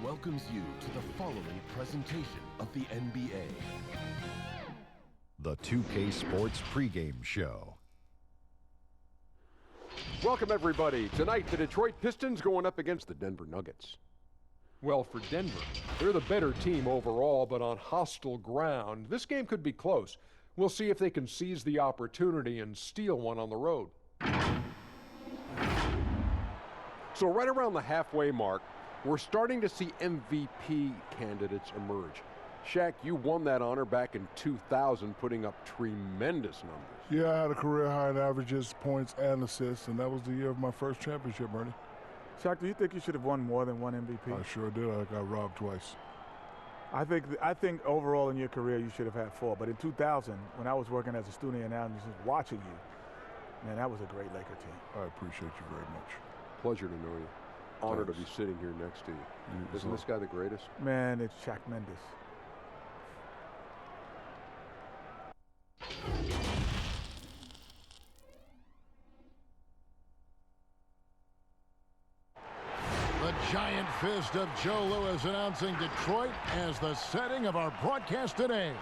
welcomes you to the following presentation of the NBA. The 2K Sports pregame show. Welcome, everybody. Tonight, the Detroit Pistons going up against the Denver Nuggets. Well, for Denver, they're the better team overall, but on hostile ground, this game could be close. We'll see if they can seize the opportunity and steal one on the road. So right around the halfway mark, we're starting to see MVP candidates emerge. Shaq, you won that honor back in 2000, putting up tremendous numbers. Yeah, I had a career high in averages, points, and assists, and that was the year of my first championship, Bernie. Shaq, do you think you should have won more than one MVP? I sure did. I got robbed twice. I think overall in your career you should have had 4. But in 2000, when I was working as a student analyst watching you, man, that was a great Laker team. I appreciate you very much. Pleasure to know you. Honored to be sitting here next to you. Isn't this guy the greatest? Man, it's Shaq Mendes. The giant fist of Joe Louis announcing Detroit as the setting of our broadcast today.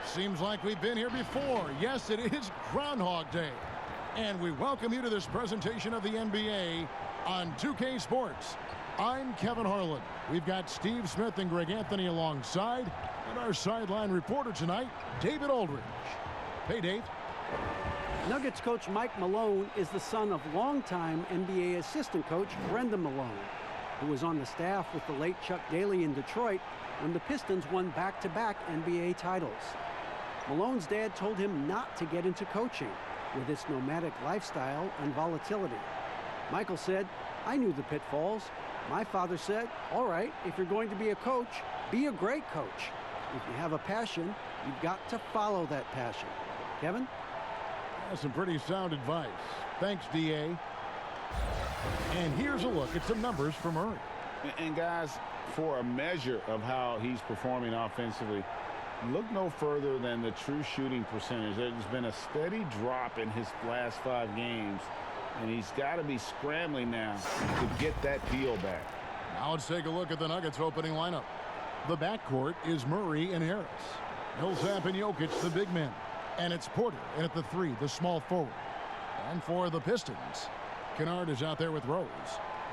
Seems like we've been here before. Yes, it is Groundhog Day. And we welcome you to this presentation of the NBA on 2K Sports. I'm Kevin Harlan. We've got Steve Smith and Greg Anthony alongside, and our sideline reporter tonight, David Aldridge. Hey, Dave. Nuggets coach Mike Malone is the son of longtime NBA assistant coach Brendan Malone, who was on the staff with the late Chuck Daly in Detroit when the Pistons won back-to-back NBA titles. Malone's dad told him not to get into coaching with its nomadic lifestyle and volatility. Michael said, "I knew the pitfalls. My father said, all right, if you're going to be a coach, be a great coach. If you have a passion, you've got to follow that passion." Kevin? That's some pretty sound advice. Thanks, D.A. And here's a look at some numbers from Murray. And guys, for a measure of how he's performing offensively, look no further than the true shooting percentage. There's been a steady drop in his last 5 games, and he's got to be scrambling now to get that feel back. Now let's take a look at the Nuggets opening lineup. The backcourt is Murray and Harris. Millsap and Jokic, the big men. And it's Porter in at the 3, the small forward. And for the Pistons, Kennard is out there with Rose.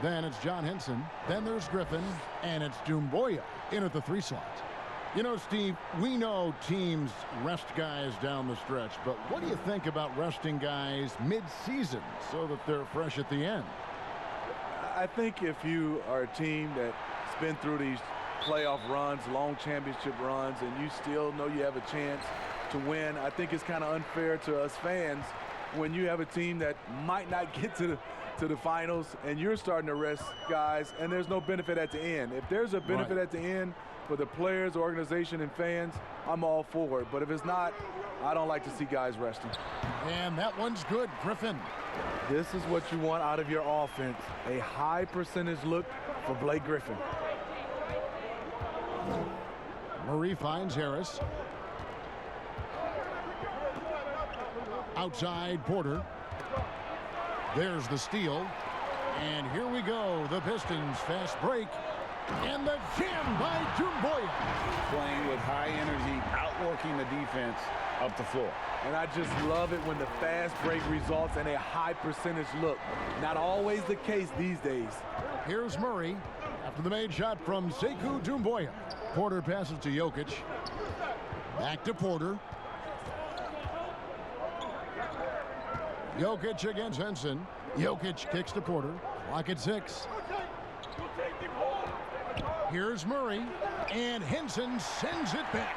Then it's John Henson. Then there's Griffin. And it's Doumbouya in at the 3 slot. You know, Steve, we know teams rest guys down the stretch, but what do you think about resting guys mid-season so that they're fresh at the end? I think if you are a team that's been through these playoff runs, long championship runs, and you still know you have a chance to win, I think it's kind of unfair to us fans when you have a team that might not get to the finals and you're starting to rest guys and there's no benefit at the end. If there's a benefit at the end for the players, organization, and fans, I'm all for it. But if it's not, I don't like to see guys resting. And that one's good, Griffin. This is what you want out of your offense, a high percentage look for Blake Griffin. Murray finds Harris. Outside Porter. There's the steal. And here we go. The Pistons fast break. And the jam by Doumbouya. Playing with high energy, outworking the defense up the floor. And I just love it when the fast break results in a high percentage look. Not always the case these days. Here's Murray after the made shot from Sekou Doumbouya. Porter passes to Jokic. Back to Porter. Jokic against Henson. Jokic kicks to Porter. Clock at 6. Here's Murray, and Henson sends it back.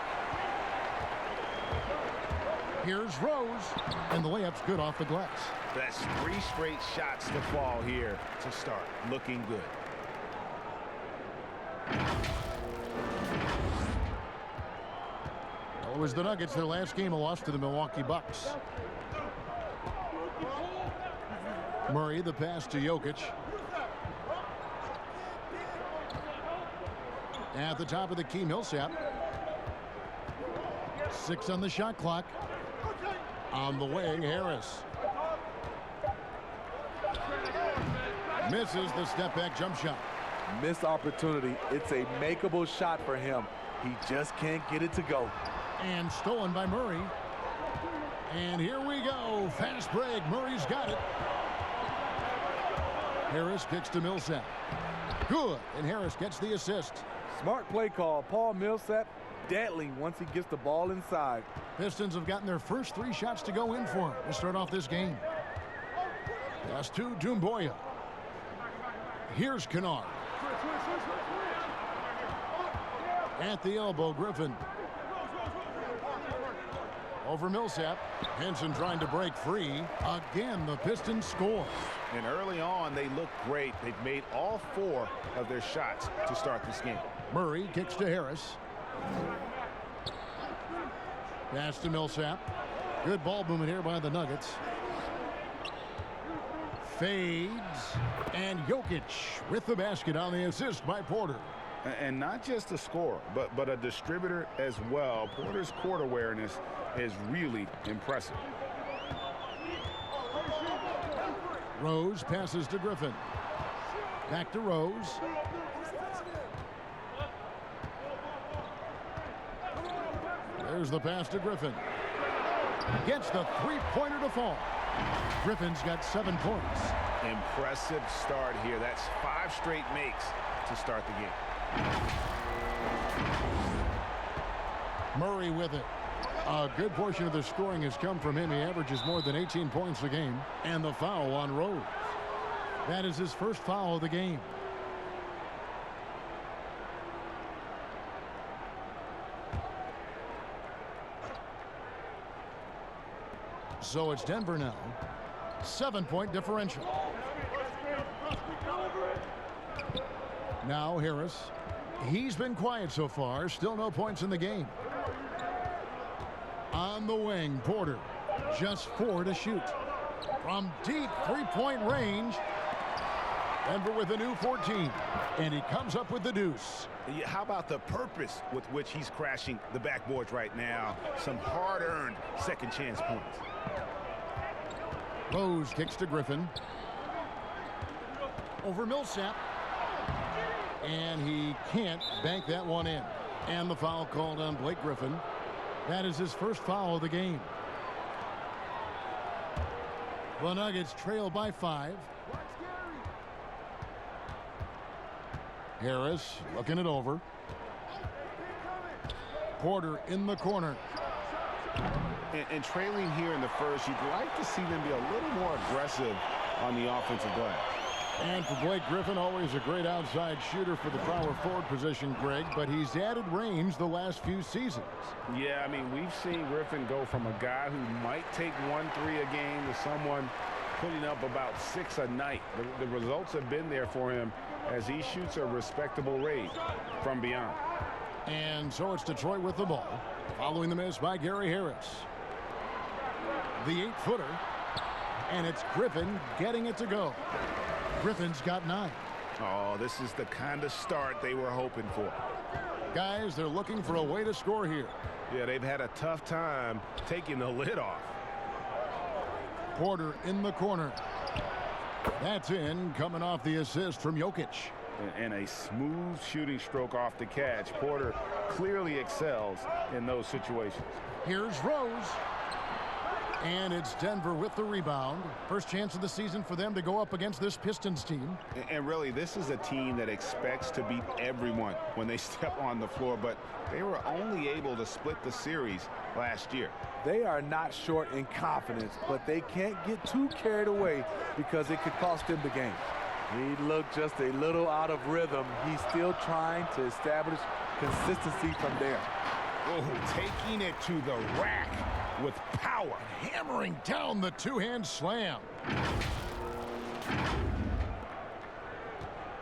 Here's Rose, and the layup's good off the glass. That's 3 straight shots to fall here to start. Looking good. Well, it was the Nuggets, their last game, a loss to the Milwaukee Bucks. Murray, the pass to Jokic. At the top of the key, Millsap. 6 on the shot clock. On the wing, Harris. Misses the step-back jump shot. Missed opportunity. It's a makeable shot for him. He just can't get it to go. And stolen by Murray. And here we go. Fast break. Murray's got it. Harris kicks to Millsap. Good. And Harris gets the assist. Smart play call. Paul Millsap, deadly once he gets the ball inside. Pistons have gotten their first 3 shots to go in for him to start off this game. Pass to Doumbouya. Here's Kennard. At the elbow, Griffin. Over Millsap. Henson trying to break free. Again, the Pistons score. And early on, they look great. They've made all 4 of their shots to start this game. Murray kicks to Harris. Pass to Millsap. Good ball movement here by the Nuggets. Fades. And Jokic with the basket on the assist by Porter. And not just a scorer, but a distributor as well. Porter's court awareness is really impressive. Rose passes to Griffin. Back to Rose. There's the pass to Griffin. Gets the three-pointer to fall. Griffin's got 7 points. Impressive start here. That's 5 straight makes to start the game. Murray with it. A good portion of the scoring has come from him. He averages more than 18 points a game. And the foul on Rose. That is his first foul of the game. So it's Denver now. 7-point differential. Now Harris. He's been quiet so far. Still no points in the game. On the wing, Porter. Just 4 to shoot. From deep 3-point range. Denver with a new 14. And he comes up with the deuce. How about the purpose with which he's crashing the backboards right now? Some hard-earned second chance points. Rose kicks to Griffin. Over Millsap. And he can't bank that one in. And the foul called on Blake Griffin. That is his first foul of the game. The Nuggets trail by 5. Harris looking it over. Porter in the corner. And trailing here in the first, you'd like to see them be a little more aggressive on the offensive glass. And for Blake Griffin, always a great outside shooter for the power forward position, Greg, but he's added range the last few seasons. Yeah, I mean, we've seen Griffin go from a guy who might take 1 3 a game to someone putting up about 6 a night. The results have been there for him as he shoots a respectable rate from beyond. And so it's Detroit with the ball, following the miss by Gary Harris. The 8-footer, and it's Griffin getting it to go. Griffin's got 9. Oh, this is the kind of start they were hoping for. Guys, they're looking for a way to score here. Yeah, they've had a tough time taking the lid off. Porter in the corner. That's in, coming off the assist from Jokic. And a smooth shooting stroke off the catch. Porter clearly excels in those situations. Here's Rose. And it's Denver with the rebound. First chance of the season for them to go up against this Pistons team. And really, this is a team that expects to beat everyone when they step on the floor, but they were only able to split the series last year. They are not short in confidence, but they can't get too carried away because it could cost them the game. He looked just a little out of rhythm. He's still trying to establish consistency from there. Oh, taking it to the rack with power. Hammering down the two-hand slam.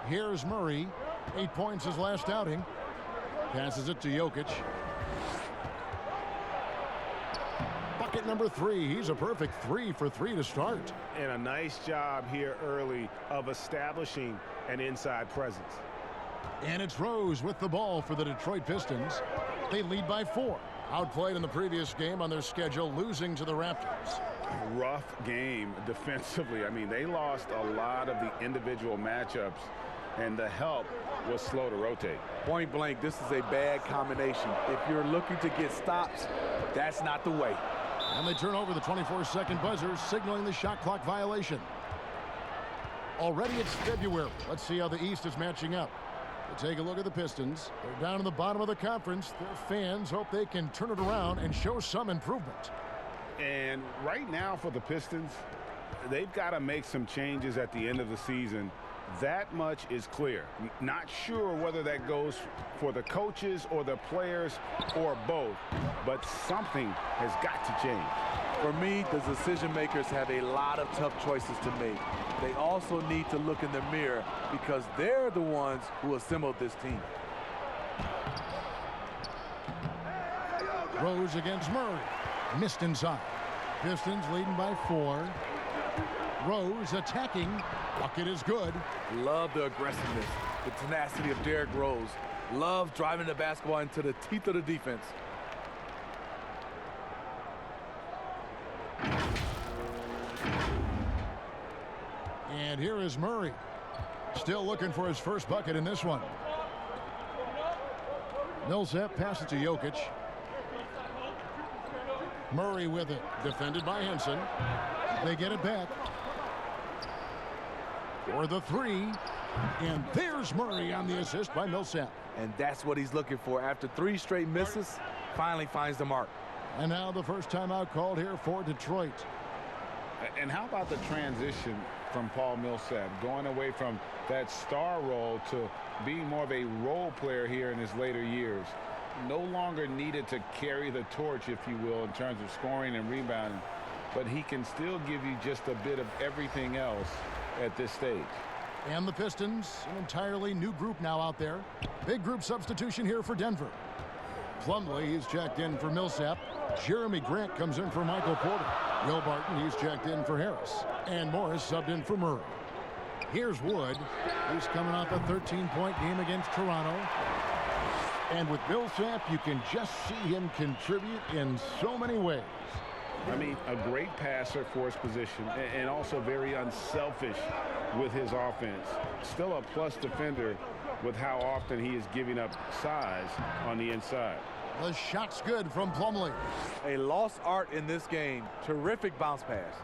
Here's Murray. 8 points his last outing. Passes it to Jokic. Bucket number 3. He's a perfect 3 for 3 to start. And a nice job here early of establishing an inside presence. And it's Rose with the ball for the Detroit Pistons. They lead by 4. Outplayed in the previous game on their schedule, losing to the Raptors. rough game defensively. I mean, they lost a lot of the individual matchups, and the help was slow to rotate. Point blank, this is a bad combination. If you're looking to get stops, that's not the way. And they turn over the 24-second buzzer, signaling the shot clock violation. Already it's February. Let's see how the East is matching up. We'll take a look at the Pistons. They're down in the bottom of the conference. Their fans hope they can turn it around and show some improvement. And right now for the Pistons, they've got to make some changes at the end of the season. That much is clear. Not sure whether that goes for the coaches or the players or both, but something has got to change. For me, the decision makers have a lot of tough choices to make. They also need to look in the mirror because they're the ones who assembled this team. Rose against Murray. Missed inside. Pistons leading by 4. Rose attacking. Bucket is good. Love the aggressiveness, the tenacity of Derrick Rose. Love driving the basketball into the teeth of the defense. And here is Murray. Still looking for his first bucket in this one. Millsap passes to Jokic. Murray with it. Defended by Henson. They get it back. For the 3. And there's Murray on the assist by Millsap. And that's what he's looking for. After 3 straight misses, finally finds the mark. And now the first timeout called here for Detroit. And how about the transition from Paul Millsap, going away from that star role to being more of a role player here in his later years? No longer needed to carry the torch, if you will, in terms of scoring and rebounding, but he can still give you just a bit of everything else at this stage. And the Pistons, an entirely new group now out there. Big group substitution here for Denver. Plumlee is checked in for Millsap. Jeremy Grant comes in for Michael Porter. Will Barton, he's checked in for Harris. And Morris subbed in for Murray. Here's Wood. He's coming off a 13-point game against Toronto. And with Millsap, you can just see him contribute in so many ways. I mean, a great passer for his position and also very unselfish with his offense. Still a plus defender with how often he is giving up size on the inside. The shot's good from Plumlee. A lost art in this game. Terrific bounce pass.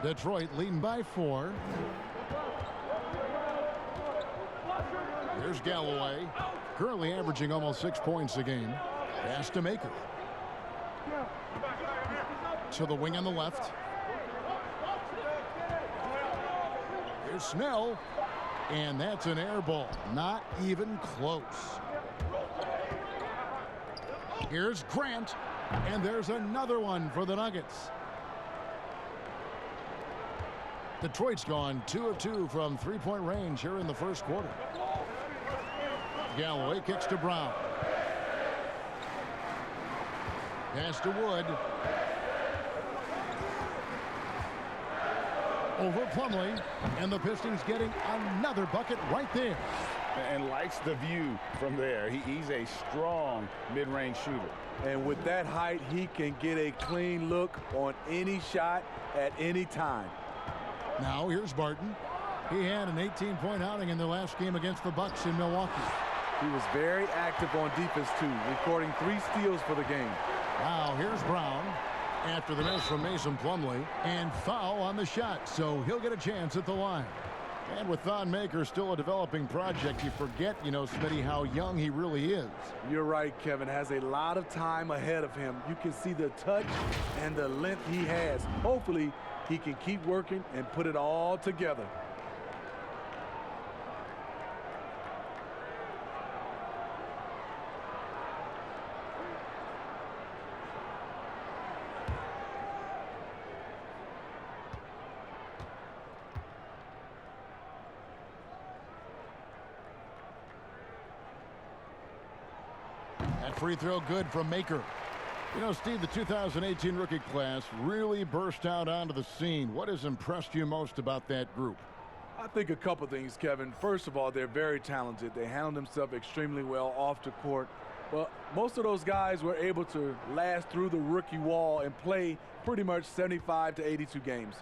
Detroit leading by 4. Here's Galloway. Currently averaging almost 6 points a game. Pass to Maker. To the wing on the left. Here's Snell. And that's an air ball. Not even close. Here's Grant. And there's another one for the Nuggets. Detroit's gone 2 of 2 from 3-point range here in the first quarter. Galloway kicks to Brown. Pass to Wood. Over Plumlee. And the Pistons getting another bucket right there. And likes the view from there. He's a strong mid-range shooter. And with that height, he can get a clean look on any shot at any time. Now here's Barton. He had an 18-point outing in their last game against the Bucks in Milwaukee. He was very active on defense, too, recording 3 steals for the game. Now here's Brown after the miss from Mason Plumlee. And foul on the shot, so he'll get a chance at the line. And with Thon Maker still a developing project, you forget, Smitty, how young he really is. You're right, Kevin. Has a lot of time ahead of him. You can see the touch and the length he has. Hopefully, he can keep working and put it all together. That free throw good from Maker. Steve, the 2018 rookie class really burst out onto the scene. What has impressed you most about that group? I think a couple things, Kevin. First of all, they're very talented. They handle themselves extremely well off the court. Well, most of those guys were able to last through the rookie wall and play pretty much 75 to 82 games.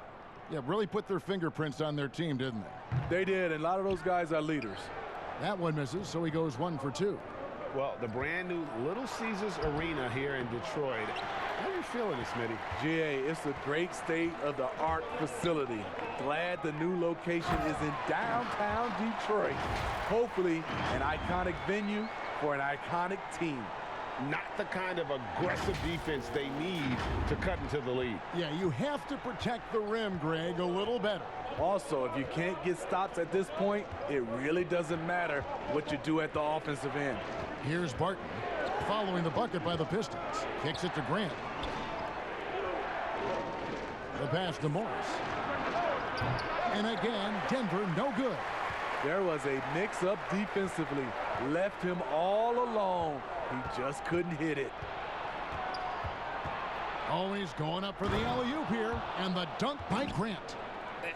Yeah, really put their fingerprints on their team, didn't they? They did, and a lot of those guys are leaders. That one misses, so he goes 1 for 2. Well, the brand new Little Caesars Arena here in Detroit. How are you feeling it, Smitty? GA, it's a great state-of-the-art facility. Glad the new location is in downtown Detroit. Hopefully, an iconic venue for an iconic team. Not the kind of aggressive defense they need to cut into the lead. Yeah, you have to protect the rim, Greg, a little better. Also, if you can't get stops at this point, it really doesn't matter what you do at the offensive end. Here's Barton, following the bucket by the Pistons. Kicks it to Grant. The pass to Morris. And again, Denver no good. There was a mix-up defensively. Left him all alone. He just couldn't hit it. Always going up for the alley-oop here, and the dunk by Grant.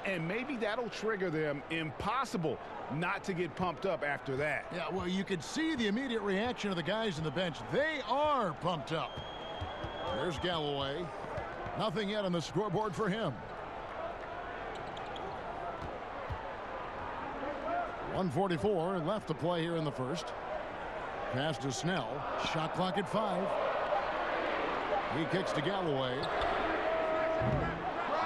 And maybe that'll trigger them. Impossible not to get pumped up after that. Yeah, well, you could see the immediate reaction of the guys on the bench. They are pumped up. There's Galloway. Nothing yet on the scoreboard for him. 1:44 left to play here in the first. Pass to Snell. Shot clock at 5. He kicks to Galloway.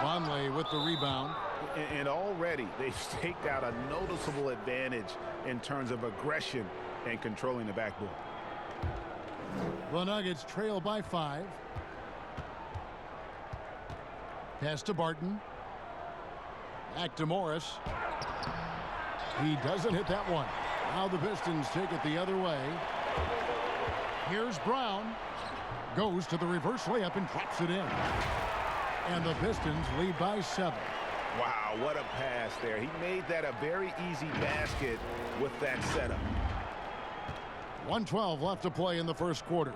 Vonleh with the rebound. And already they've staked out a noticeable advantage in terms of aggression and controlling the backboard. The Nuggets trail by 5. Pass to Barton. Back to Morris. He doesn't hit that one. Now the Pistons take it the other way. Here's Brown. Goes to the reverse layup and drops it in. And the Pistons lead by 7. Wow, what a pass there. He made that a very easy basket with that setup. 1:12 left to play in the first quarter.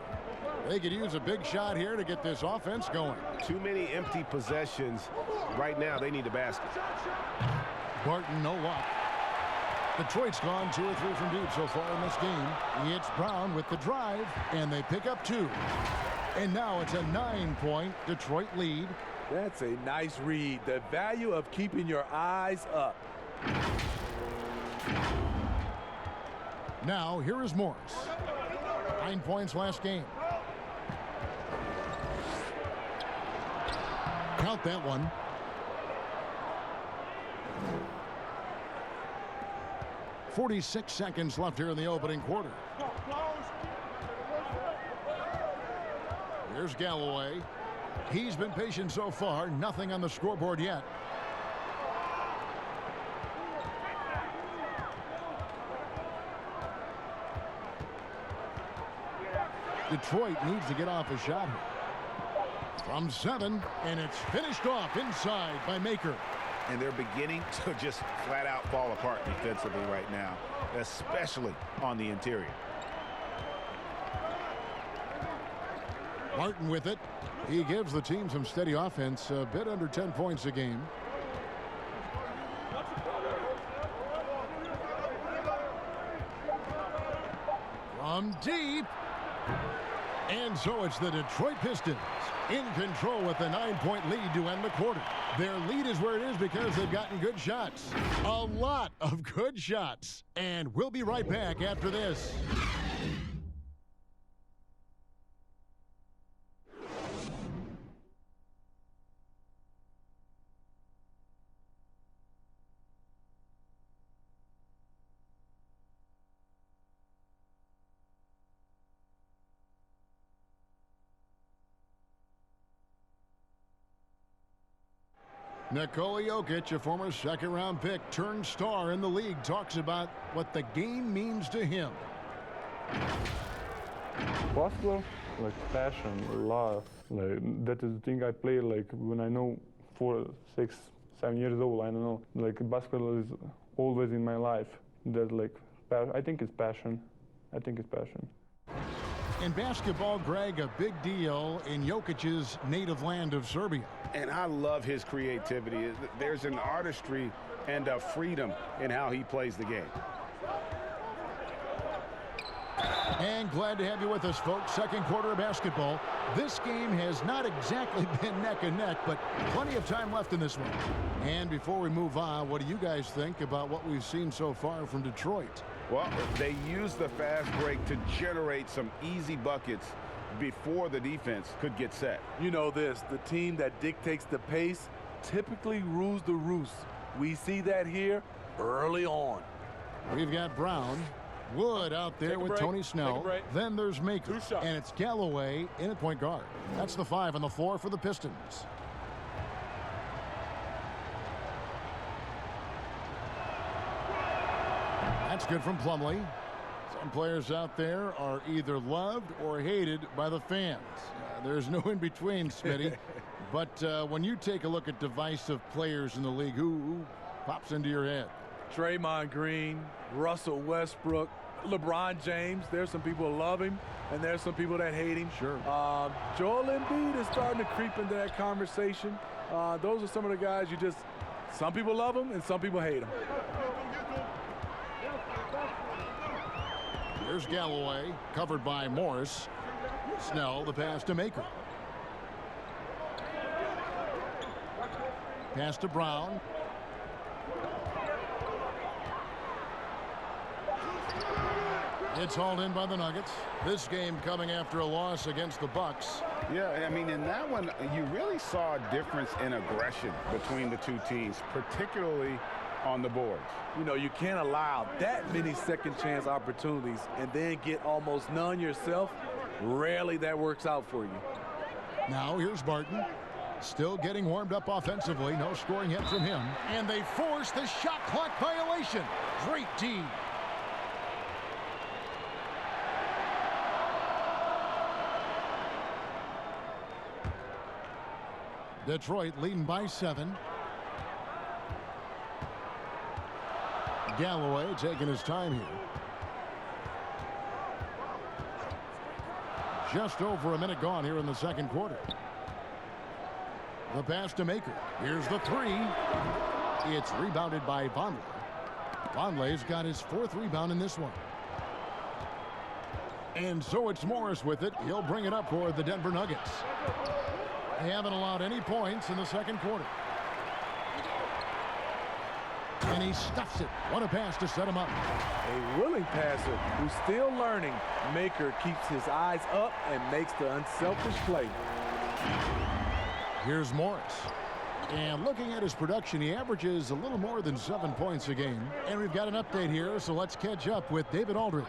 They could use a big shot here to get this offense going. Too many empty possessions. Right now, they need a basket. Barton, no luck. Detroit's gone 2 or 3 from deep so far in this game. It's Brown with the drive, and they pick up 2. And now it's a 9-point Detroit lead. That's a nice read. The value of keeping your eyes up. Now, here is Morris. 9 points last game. Count that one. .46 seconds left here in the opening quarter. Here's Galloway. He's been patient so far. Nothing on the scoreboard yet. Detroit needs to get off a shot here. From 7, and it's finished off inside by Maker. And they're beginning to just flat out fall apart defensively right now, especially on the interior. Martin with it. He gives the team some steady offense, a bit under 10 points a game. From deep. And so it's the Detroit Pistons in control with a 9-point lead to end the quarter. Their lead is where it is because they've gotten good shots. A lot of good shots. And we'll be right back after this. Nikola Jokic, a former second-round pick, turned star in the league, talks about what the game means to him. Basketball, like passion, love. Like that is the thing I play like when I know 4, 6, 7 years old. I don't know. Like basketball is always in my life. That like I think it's passion. I think it's passion. In basketball, Greg, a big deal in Jokic's native land of Serbia. And I love his creativity. There's an artistry and a freedom in how he plays the game. And glad to have you with us, folks. Second quarter of basketball. This game has not exactly been neck and neck, but plenty of time left in this one. And before we move on, what do you guys think about what we've seen so far from Detroit? Well, they used the fast break to generate some easy buckets before the defense could get set. You know this, the team that dictates the pace typically rules the roost. We see that here early on. We've got Brown, Wood out there with Tony Snell. Then there's Maker, and it's Galloway in at point guard. That's the 5 on the floor for the Pistons. That's good from Plumlee. Some players out there are either loved or hated by the fans. There's no in between, Smitty. But when you take a look at divisive players in the league, who pops into your head? Draymond Green, Russell Westbrook, LeBron James. There's some people who love him, and there's some people that hate him. Sure. Joel Embiid is starting to creep into that conversation. Those are some of the guys some people love him and some people hate him. Here's Galloway, covered by Morris. Snell, the pass to Maker. Pass to Brown. It's hauled in by the Nuggets. This game coming after a loss against the Bucks. Yeah, I mean, in that one, you really saw a difference in aggression between the two teams, particularly on the boards. You know, you can't allow that many second chance opportunities and then get almost none yourself. Rarely that works out for you. Now here's Barton. Still getting warmed up offensively. No scoring yet from him. And they force the shot clock violation. Great D. Detroit leading by 7. Galloway taking his time here. Just over a minute gone here in the second quarter. The pass to Maker. Here's the 3. It's rebounded by Vonleh. Vonleh's got his 4th rebound in this one. And so it's Morris with it. He'll bring it up for the Denver Nuggets. They haven't allowed any points in the second quarter. And he stuffs it. What a pass to set him up. A willing passer who's still learning. Maker keeps his eyes up and makes the unselfish play. Here's Morris. And looking at his production, he averages a little more than 7 points a game. And we've got an update here, so let's catch up with David Aldridge.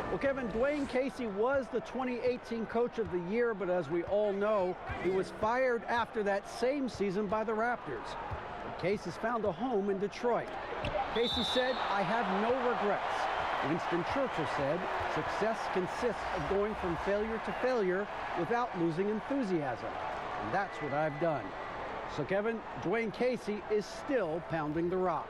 Well, Kevin, Dwayne Casey was the 2018 Coach of the Year, but as we all know, he was fired after that same season by the Raptors. Casey's found a home in Detroit. Casey said, "I have no regrets." Winston Churchill said, "Success consists of going from failure to failure without losing enthusiasm. And that's what I've done." So, Kevin, Dwayne Casey is still pounding the rock.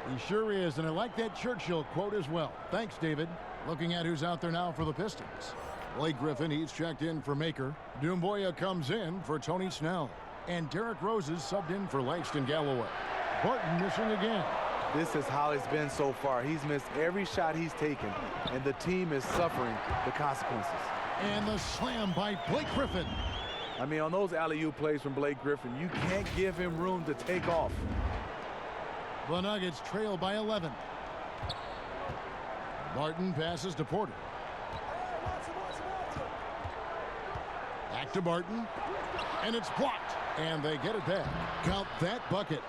He sure is, and I like that Churchill quote as well. Thanks, David. Looking at who's out there now for the Pistons. Blake Griffin, he's checked in for Maker. Doumbouya comes in for Tony Snell. And Derrick Rose is subbed in for Langston Galloway. Barton missing again. This is how it's been so far. He's missed every shot he's taken, and the team is suffering the consequences. And the slam by Blake Griffin. I mean, on those alley-oop plays from Blake Griffin, you can't give him room to take off. The Nuggets trail by 11. Barton passes to Porter. Back to Barton. And it's blocked. And they get it back. Count that bucket.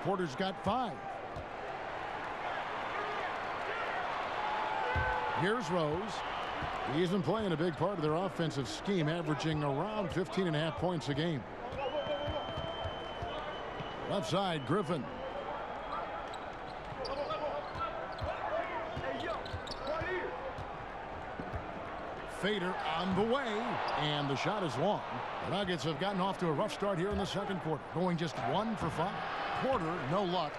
Porter's got 5. Here's Rose. He isn't playing a big part of their offensive scheme, averaging around 15.5 points a game. Left side, Griffin. Fader on the way, and the shot is long. The Nuggets have gotten off to a rough start here in the second quarter, going just 1 for 5. Porter, no luck.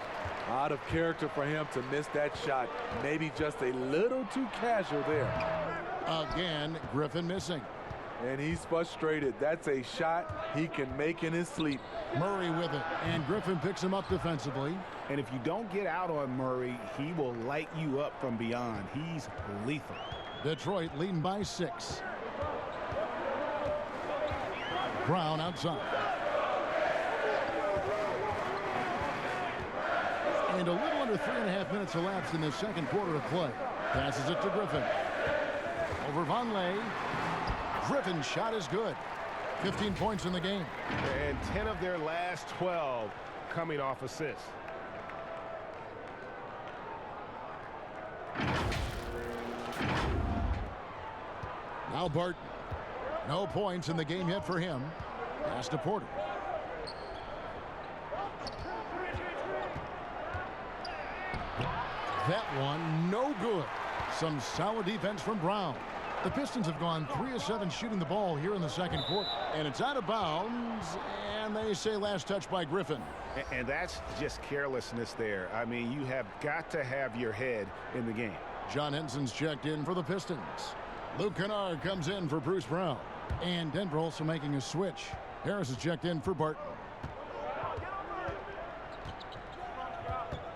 Out of character for him to miss that shot. Maybe just a little too casual there. Again, Griffin missing. And he's frustrated. That's a shot he can make in his sleep. Murray with it, and Griffin picks him up defensively. And if you don't get out on Murray, he will light you up from beyond. He's lethal. Detroit leading by 6. Brown outside. And a little under 3.5 minutes elapsed in the second quarter of play. Passes it to Griffin. Over Vonleh. Griffin's shot is good. 15 points in the game. And 10 of their last 12 coming off assists. Now Barton. No points in the game yet for him. Pass to Porter. That one, no good. Some solid defense from Brown. The Pistons have gone 3 of 7 shooting the ball here in the second quarter. And it's out of bounds, and they say last touch by Griffin. And that's just carelessness there. I mean, you have got to have your head in the game. John Henson's checked in for the Pistons. Luke Kennard comes in for Bruce Brown. And Denver also making a switch. Harris is checked in for Barton.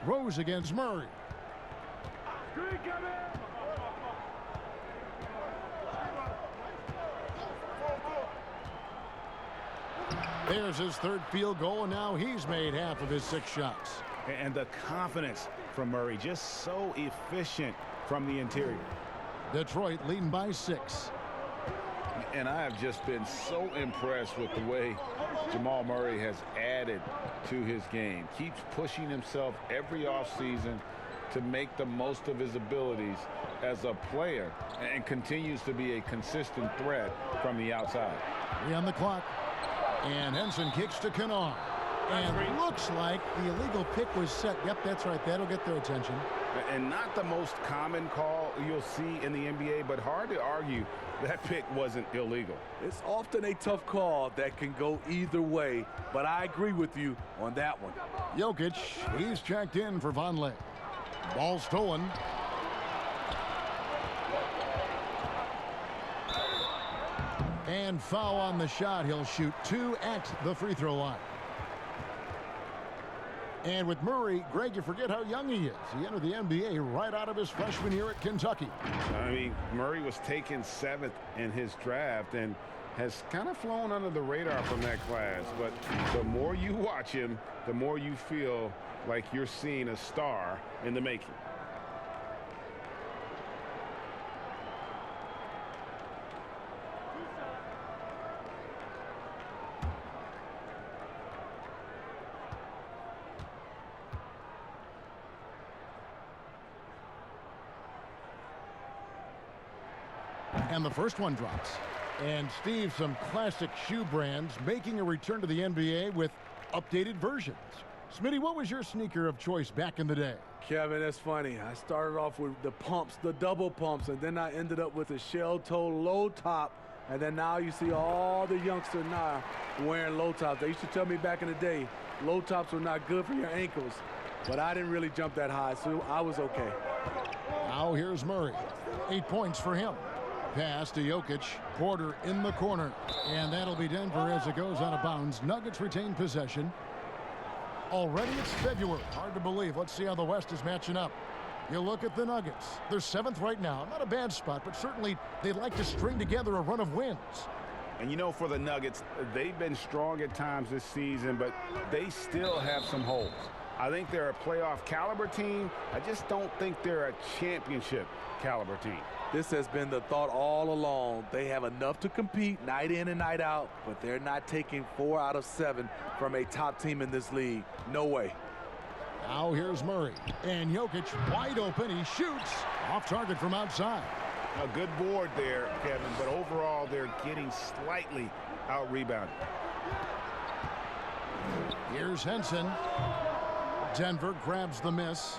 Rose against Murray. There's his third field goal, and now he's made half of his 6 shots. And the confidence from Murray, just so efficient from the interior. Detroit leading by 6. And I have just been so impressed with the way Jamal Murray has added to his game. Keeps pushing himself every offseason to make the most of his abilities as a player and continues to be a consistent threat from the outside. 3 on the clock. And Henson kicks to Kennard. And looks like the illegal pick was set. Yep, that's right. That'll get their attention. And not the most common call you'll see in the NBA, but hard to argue that pick wasn't illegal. It's often a tough call that can go either way, but I agree with you on that one. Jokic, he's checked in for Vonleh. Ball stolen. And foul on the shot. He'll shoot 2 at the free throw line. And with Murray, Greg, you forget how young he is. He entered the NBA right out of his freshman year at Kentucky. I mean, Murray was taken 7th in his draft and has kind of flown under the radar from that class. But the more you watch him, the more you feel like you're seeing a star in the making. And the first one drops. And Steve, some classic shoe brands making a return to the NBA with updated versions. Smitty, what was your sneaker of choice back in the day? Kevin, that's funny. I started off with the pumps, the double pumps, and then I ended up with a shell-toe low top. And then now you see all the youngsters now wearing low tops. They used to tell me back in the day, low tops were not good for your ankles. But I didn't really jump that high, so I was okay. Now here's Murray. 8 points for him. Pass to Jokic. Porter in the corner. And that'll be Denver as it goes out of bounds. Nuggets retain possession. Already it's February. Hard to believe. Let's see how the West is matching up. You look at the Nuggets. They're 7th right now. Not a bad spot, but certainly they'd like to string together a run of wins. And you know, for the Nuggets, they've been strong at times this season, but they still have some holes. I think they're a playoff caliber team. I just don't think they're a championship caliber team. This has been the thought all along. They have enough to compete night in and night out, but they're not taking 4 out of 7 from a top team in this league. No way. Now here's Murray. And Jokic wide open. He shoots. Off target from outside. A good board there, Kevin, but overall they're getting slightly out-rebounded. Here's Henson. Denver grabs the miss.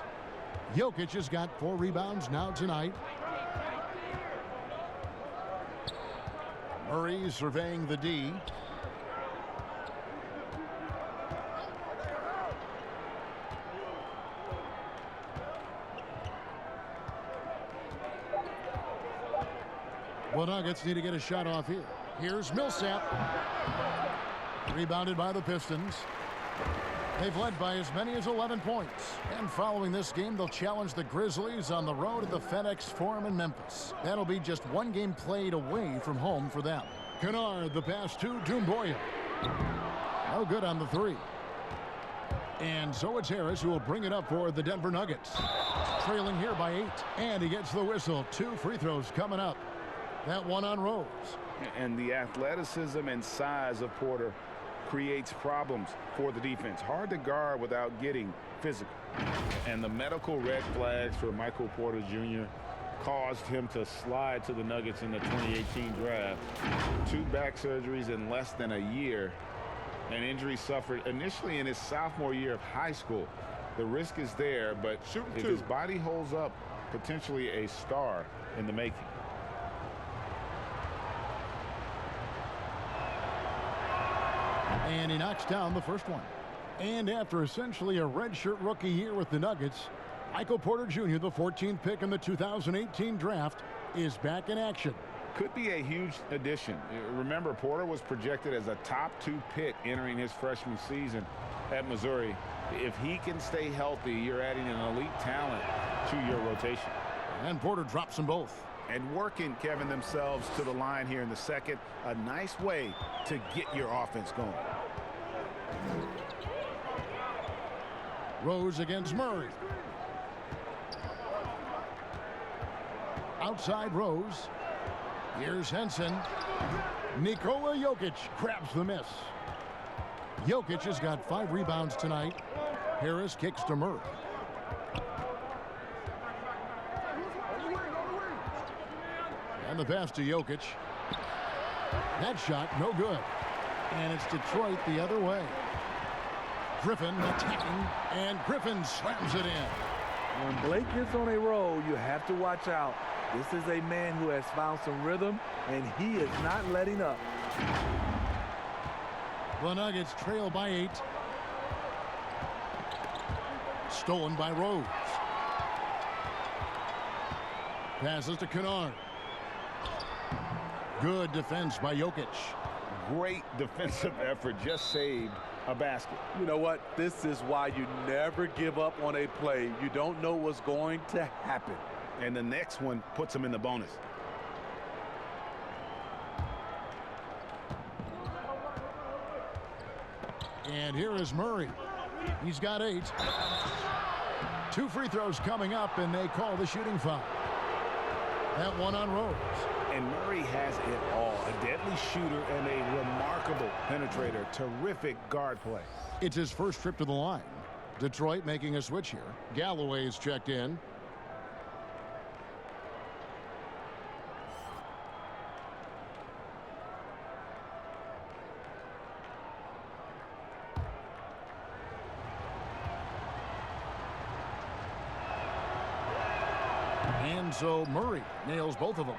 Jokic has got 4 rebounds now tonight. Murray surveying the D. Well, Nuggets need to get a shot off here. Here's Millsap. Rebounded by the Pistons. They've led by as many as 11 points. And following this game, they'll challenge the Grizzlies on the road at the FedEx Forum in Memphis. That'll be just one game played away from home for them. Kennard, the pass to Doumbouya. No good on the three. And so it's Harris who will bring it up for the Denver Nuggets. Trailing here by 8. And he gets the whistle. 2 free throws coming up. That one on Rose. And the athleticism and size of Porter creates problems for the defense. Hard to guard without getting physical. And the medical red flags for Michael Porter Jr. caused him to slide to the Nuggets in the 2018 draft. 2 back surgeries in less than a year. An injury suffered initially in his sophomore year of high school. The risk is there, but if his body holds up, potentially a star in the making. And he knocks down the first one. And after essentially a redshirt rookie year with the Nuggets, Michael Porter Jr., the 14th pick in the 2018 draft, is back in action. Could be a huge addition. Remember, Porter was projected as a top 2 pick entering his freshman season at Missouri. If he can stay healthy, you're adding an elite talent to your rotation. And Porter drops them both. And working, Kevin, themselves to the line here in the second. A nice way to get your offense going. Rose against Murray. Outside Rose. Here's Henson. Nikola Jokic grabs the miss. Jokic has got 5 rebounds tonight. Harris kicks to Murray. And the pass to Jokic. That shot, no good. And it's Detroit the other way. Griffin attacking, and Griffin slams it in. When Blake gets on a roll, you have to watch out. This is a man who has found some rhythm, and he is not letting up. The Nuggets trail by 8. Stolen by Rose. Passes to Kennard. Good defense by Jokic. Great defensive effort, just saved a basket. You know what? This is why you never give up on a play. You don't know what's going to happen. And the next one puts him in the bonus. And here is Murray. He's got 8. 2 free throws coming up, and they call the shooting foul. That one on Rose. And Murray has it all. A deadly shooter and a remarkable penetrator. Terrific guard play. It's his first trip to the line. Detroit making a switch here. Galloway's checked in. And so Murray nails both of them.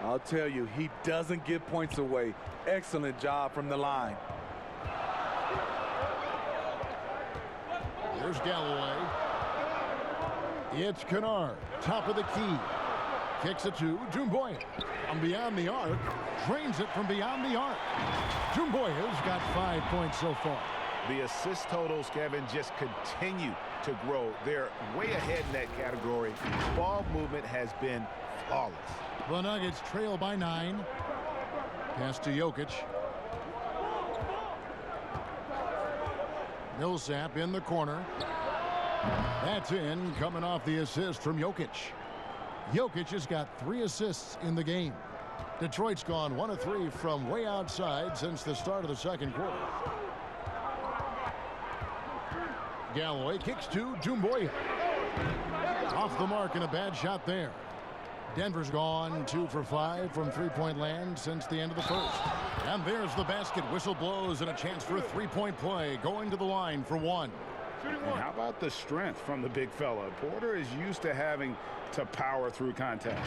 I'll tell you, he doesn't give points away. Excellent job from the line. Here's Galloway. It's Kennard, top of the key. Kicks it to Doumbouya. From beyond the arc, drains it from beyond the arc. Doumbouya's got 5 points so far. The assist totals, Kevin, just continue to grow. They're way ahead in that category. Ball movement has been flawless. The Nuggets trail by 9. Pass to Jokic. Millsap in the corner. That's in, coming off the assist from Jokic. Jokic has got 3 assists in the game. Detroit's gone 1 of 3 from way outside since the start of the second quarter. Galloway kicks to Doumbouya. Off the mark and a bad shot there. Denver's gone 2 for 5 from three-point land since the end of the first. And there's the basket. Whistle blows and a chance for a three-point play. Going to the line for 1. And how about the strength from the big fella? Porter is used to having to power through contact.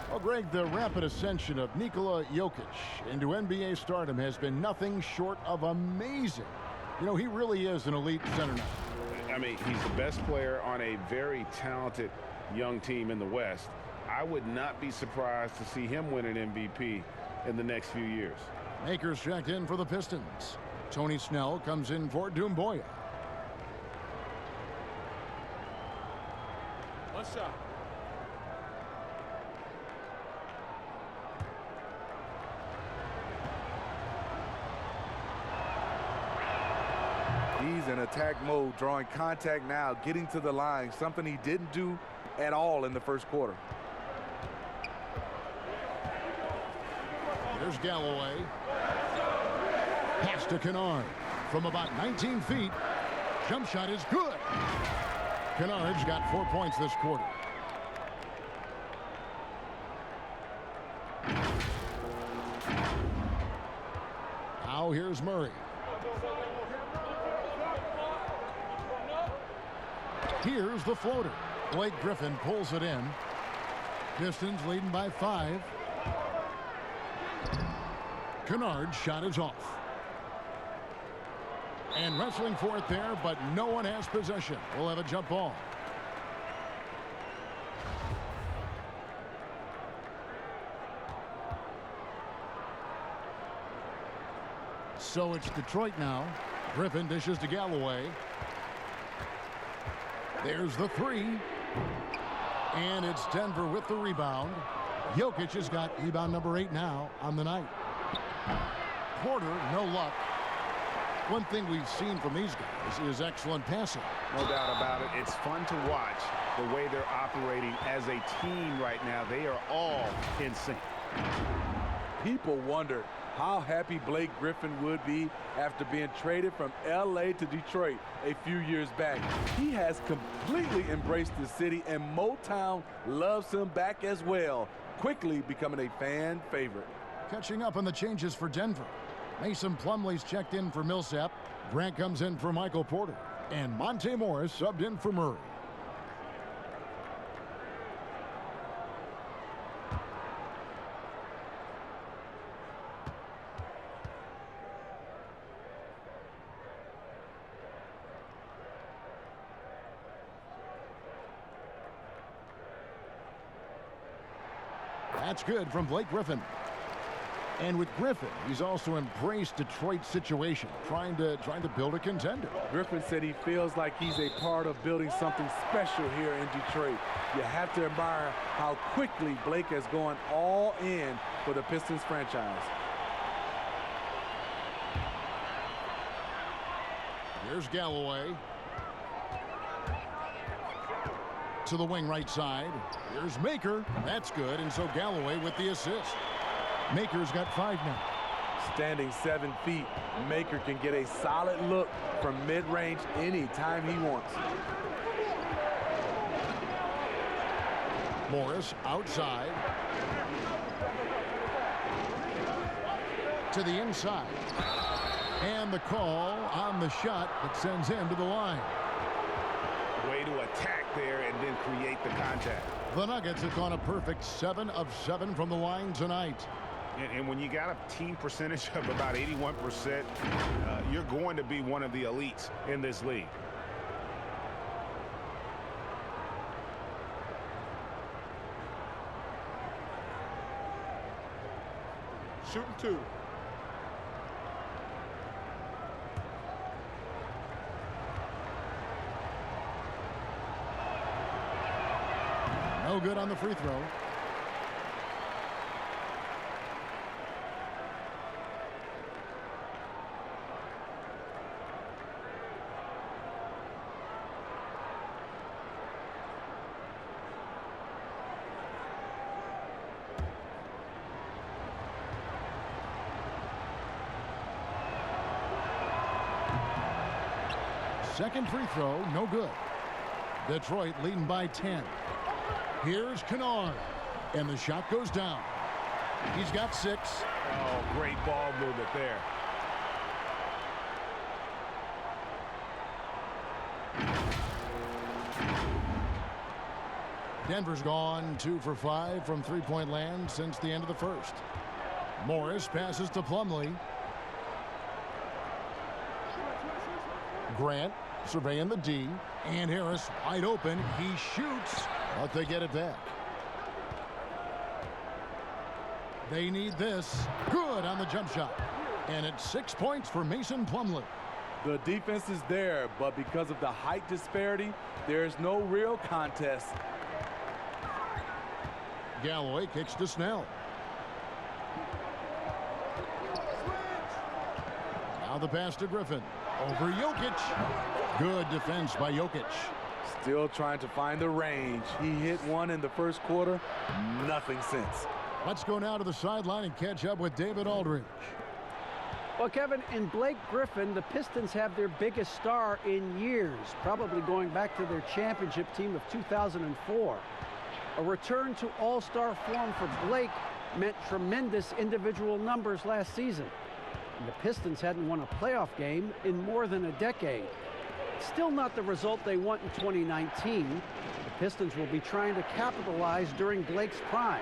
Well, Greg, the rapid ascension of Nikola Jokic into NBA stardom has been nothing short of amazing. You know, he really is an elite center now. I mean, he's the best player on a very talented young team in the West. I would not be surprised to see him win an MVP in the next few years. Akers checked in for the Pistons. Tony Snell comes in for Doumbouya. He's in attack mode, drawing contact now, getting to the line, something he didn't do at all in the first quarter. Here's Galloway. Pass to Kennard from about 19 feet. Jump shot is good. Kennard's got 4 points this quarter. Now here's Murray. Here's the floater. Blake Griffin pulls it in. Pistons leading by 5. Kennard's shot is off. And wrestling for it there, but no one has possession. We'll have a jump ball. So it's Detroit now. Griffin dishes to Galloway. There's the 3. And it's Denver with the rebound. Jokic has got rebound number 8 now on the night. Porter, no luck. One thing we've seen from these guys is excellent passing. No doubt about it. It's fun to watch the way they're operating as a team right now. They are all in sync. People wondered how happy Blake Griffin would be after being traded from LA to Detroit a few years back. He has completely embraced the city, and Motown loves him back as well, quickly becoming a fan favorite. Catching up on the changes for Denver. Mason Plumlee's checked in for Millsap. Grant comes in for Michael Porter. And Monte Morris subbed in for Murray. That's good from Blake Griffin. And with Griffin, he's also embraced Detroit's situation, trying to build a contender. Griffin said he feels like he's a part of building something special here in Detroit. You have to admire how quickly Blake has gone all in for the Pistons franchise. Here's Galloway. To the wing right side. Here's Maker. That's good, and so Galloway with the assist. Maker's got 5 now. Standing 7 feet, Maker can get a solid look from mid-range anytime he wants. Morris outside. To the inside. And the call on the shot that sends him to the line. Way to attack there and then create the contact. The Nuggets have gone a perfect 7 of 7 from the line tonight. And when you got a team percentage of about 81%, you're going to be one of the elites in this league. Shooting 2. No good on the free throw. Second free throw, no good. Detroit leading by 10. Here's Kennard, and the shot goes down. He's got 6. Oh, great ball movement there. Denver's gone 2 for 5 from three-point land since the end of the first. Morris passes to Plumlee. Grant surveying the D, and Harris wide open. He shoots, but they get it back. They need this. Good on the jump shot. And it's 6 points for Mason Plumlee. The defense is there, but because of the height disparity, there's no real contest. Galloway kicks to Snell. Now the pass to Griffin. Over Jokic. Good defense by Jokic. Still trying to find the range. He hit one in the first quarter. Nothing since. Let's go now to the sideline and catch up with David Aldridge. Well, Kevin, in Blake Griffin, the Pistons have their biggest star in years, probably going back to their championship team of 2004. A return to all-star form for Blake meant tremendous individual numbers last season. And the Pistons hadn't won a playoff game in more than a decade. Still not the result they want in 2019. The Pistons will be trying to capitalize during Blake's prime.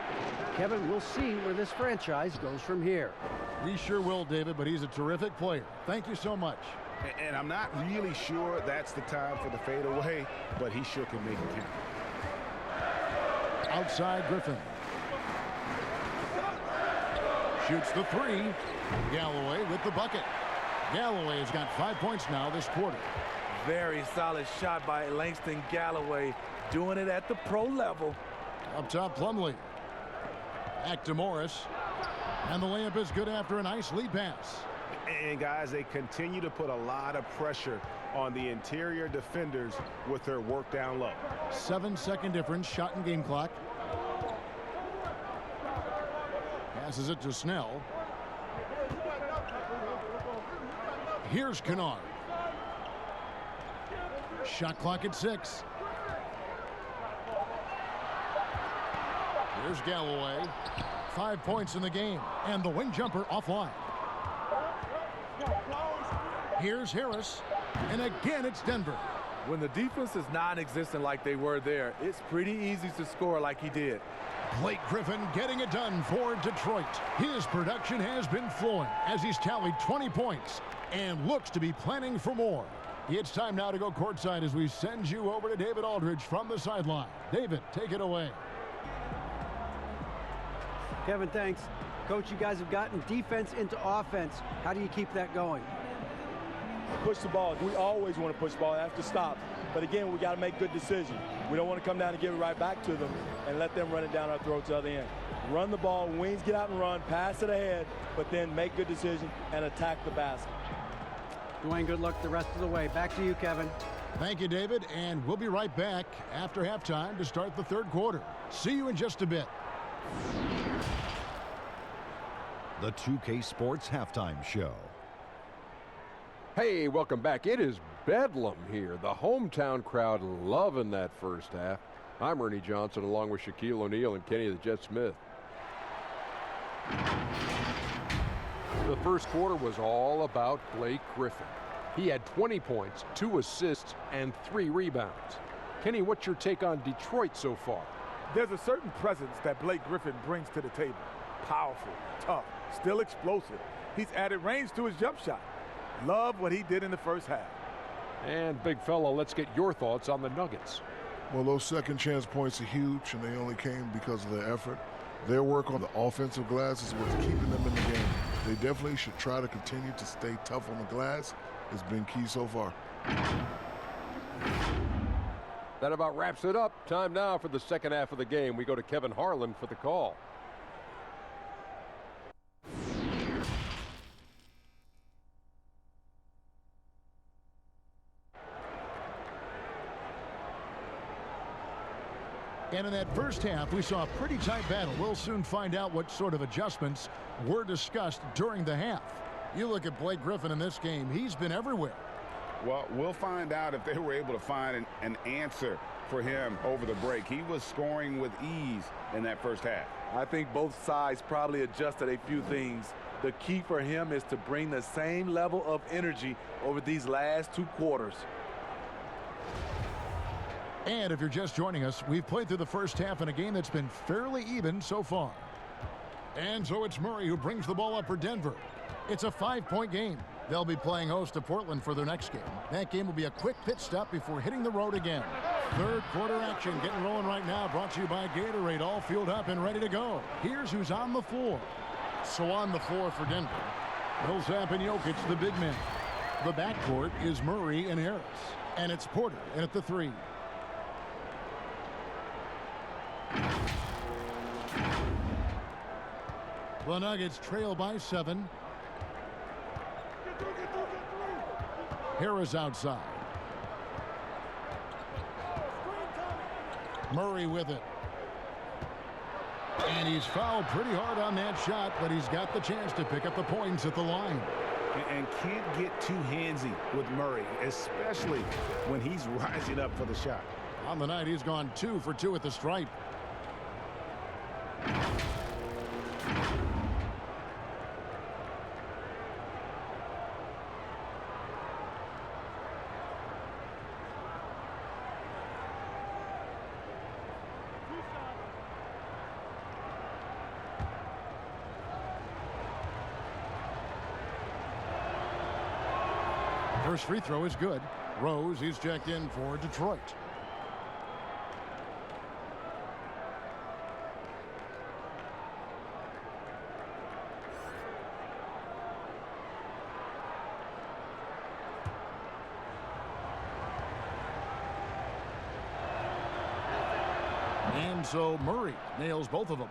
Kevin, we'll see where this franchise goes from here. We sure will, David, but he's a terrific player. Thank you so much. And I'm not really sure that's the time for the fadeaway, but he sure can make it count. Outside Griffin. Shoots the three. Galloway with the bucket. Galloway has got 5 points now this quarter. Very solid shot by Langston Galloway, doing it at the pro level. Up top, Plumlee. Back to Morris. And the layup is good after a nice lead pass. And guys, they continue to put a lot of pressure on the interior defenders with their work down low. 7-second difference, shot and game clock. Passes it to Snell. Here's Kennard. Shot clock at 6. Here's Galloway. 5 points in the game, and the wing jumper offline. Here's Harris, and again it's Denver. When the defense is non-existent like they were there, it's pretty easy to score like he did. Blake Griffin getting it done for Detroit. His production has been flowing as he's tallied 20 points and looks to be planning for more. It's time now to go courtside as we send you over to David Aldridge from the sideline. David, take it away. Kevin, thanks. Coach, you guys have gotten defense into offense. How do you keep that going? Push the ball. We always want to push the ball. Have to stop. But again, we got to make good decisions. We don't want to come down and give it right back to them and let them run it down our throats to the other end. Run the ball, wings get out and run, pass it ahead, but then make good decisions and attack the basket. Dwayne, good luck the rest of the way. Back to you, Kevin. Thank you, David, and we'll be right back after halftime to start the third quarter. See you in just a bit. The 2K Sports Halftime Show. Hey, welcome back. It is bedlam here. The hometown crowd loving that first half. I'm Ernie Johnson along with Shaquille O'Neal and Kenny the Jet Smith. The first quarter was all about Blake Griffin. He had 20 points, 2 assists, and 3 rebounds. Kenny, what's your take on Detroit so far? There's a certain presence that Blake Griffin brings to the table. Powerful, tough, still explosive. He's added range to his jump shot. Love what he did in the first half. And big fella, let's get your thoughts on the Nuggets. Well, those second chance points are huge, and they only came because of their effort. Their work on the offensive glass is what's keeping them in the game. They definitely should try to continue to stay tough on the glass. It's been key so far. That about wraps it up. Time now for the second half of the game. We go to Kevin Harlan for the call. And in that first half, we saw a pretty tight battle. We'll soon find out what sort of adjustments were discussed during the half. You look at Blake Griffin in this game, he's been everywhere. Well, we'll find out if they were able to find an answer for him over the break. He was scoring with ease in that first half. I think both sides probably adjusted a few things. The key for him is to bring the same level of energy over these last 2 quarters. And if you're just joining us, we've played through the first half in a game that's been fairly even so far. And so it's Murray who brings the ball up for Denver. It's a 5-point game. They'll be playing host to Portland for their next game. That game will be a quick pit stop before hitting the road again. Third quarter action getting rolling right now, brought to you by Gatorade, all fueled up and ready to go. Here's who's on the floor. So on the floor for Denver, Millsap and Jokic, the big men. The backcourt is Murray and Harris. And it's Porter in at the 3. The Nuggets trail by 7. Harris outside. Murray with it. And he's fouled pretty hard on that shot, but he's got the chance to pick up the points at the line. And can't get too handsy with Murray, especially when he's rising up for the shot. On the night, he's gone 2 for 2 at the stripe. First free throw is good. Rose is checked in for Detroit. And so Murray nails both of them.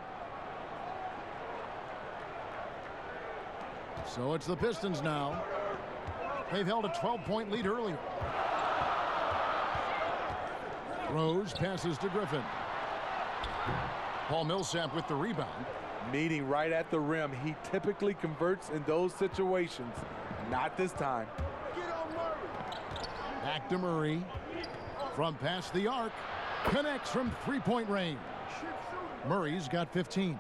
So it's the Pistons now. They've held a 12-point lead earlier. Rose passes to Griffin. Paul Millsap with the rebound. Meeting right at the rim. He typically converts in those situations. Not this time. Back to Murray. From past the arc. Connects from three-point range. Murray's got 15.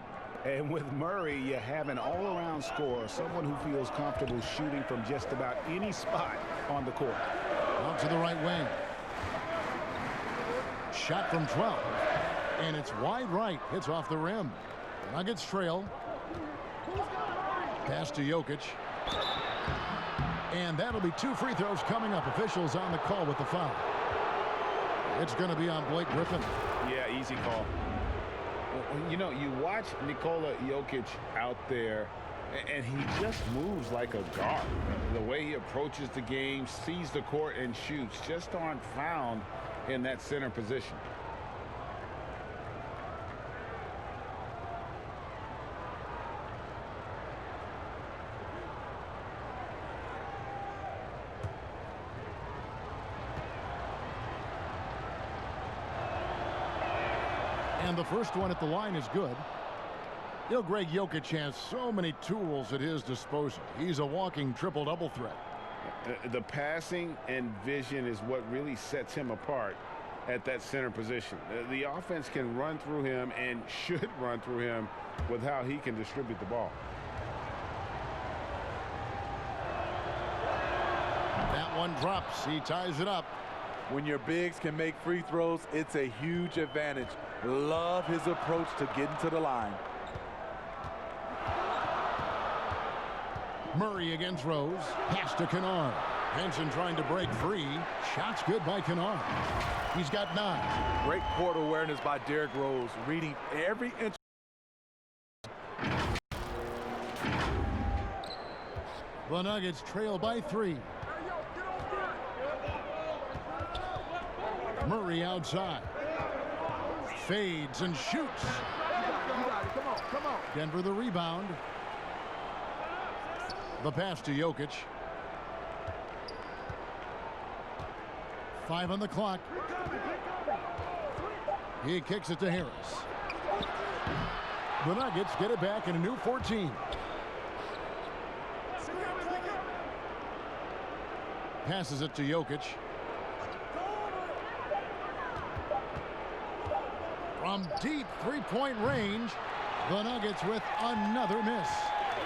And with Murray, you have an all-around scorer, someone who feels comfortable shooting from just about any spot on the court. Out to the right wing. Shot from 12. And it's wide right. Hits off the rim. Nuggets trail. Pass to Jokic. And that'll be 2 free throws coming up. Officials on the call with the foul. It's going to be on Blake Griffin. Yeah, easy call. You know, you watch Nikola Jokic out there, and he just moves like a guard. The way he approaches the game, sees the court, and shoots just aren't found in that center position. And the first one at the line is good. You know, Greg Jokic has so many tools at his disposal. He's a walking triple-double threat. The passing and vision is what really sets him apart at that center position. The offense can run through him and should run through him with how he can distribute the ball. That one drops. He ties it up. When your bigs can make free throws, it's a huge advantage. Love his approach to getting to the line. Murray against Rose. Pass to Kennard. Henson trying to break free. Shots good by Kennard. He's got 9. Great court awareness by Derrick Rose, reading every inch. The Nuggets trail by 3. Murray outside. Fades and shoots. Come on. Denver the rebound. The pass to Jokic. 5 on the clock. He kicks it to Harris. The Nuggets get it back in a new 14. Passes it to Jokic. From deep three-point range, the Nuggets with another miss.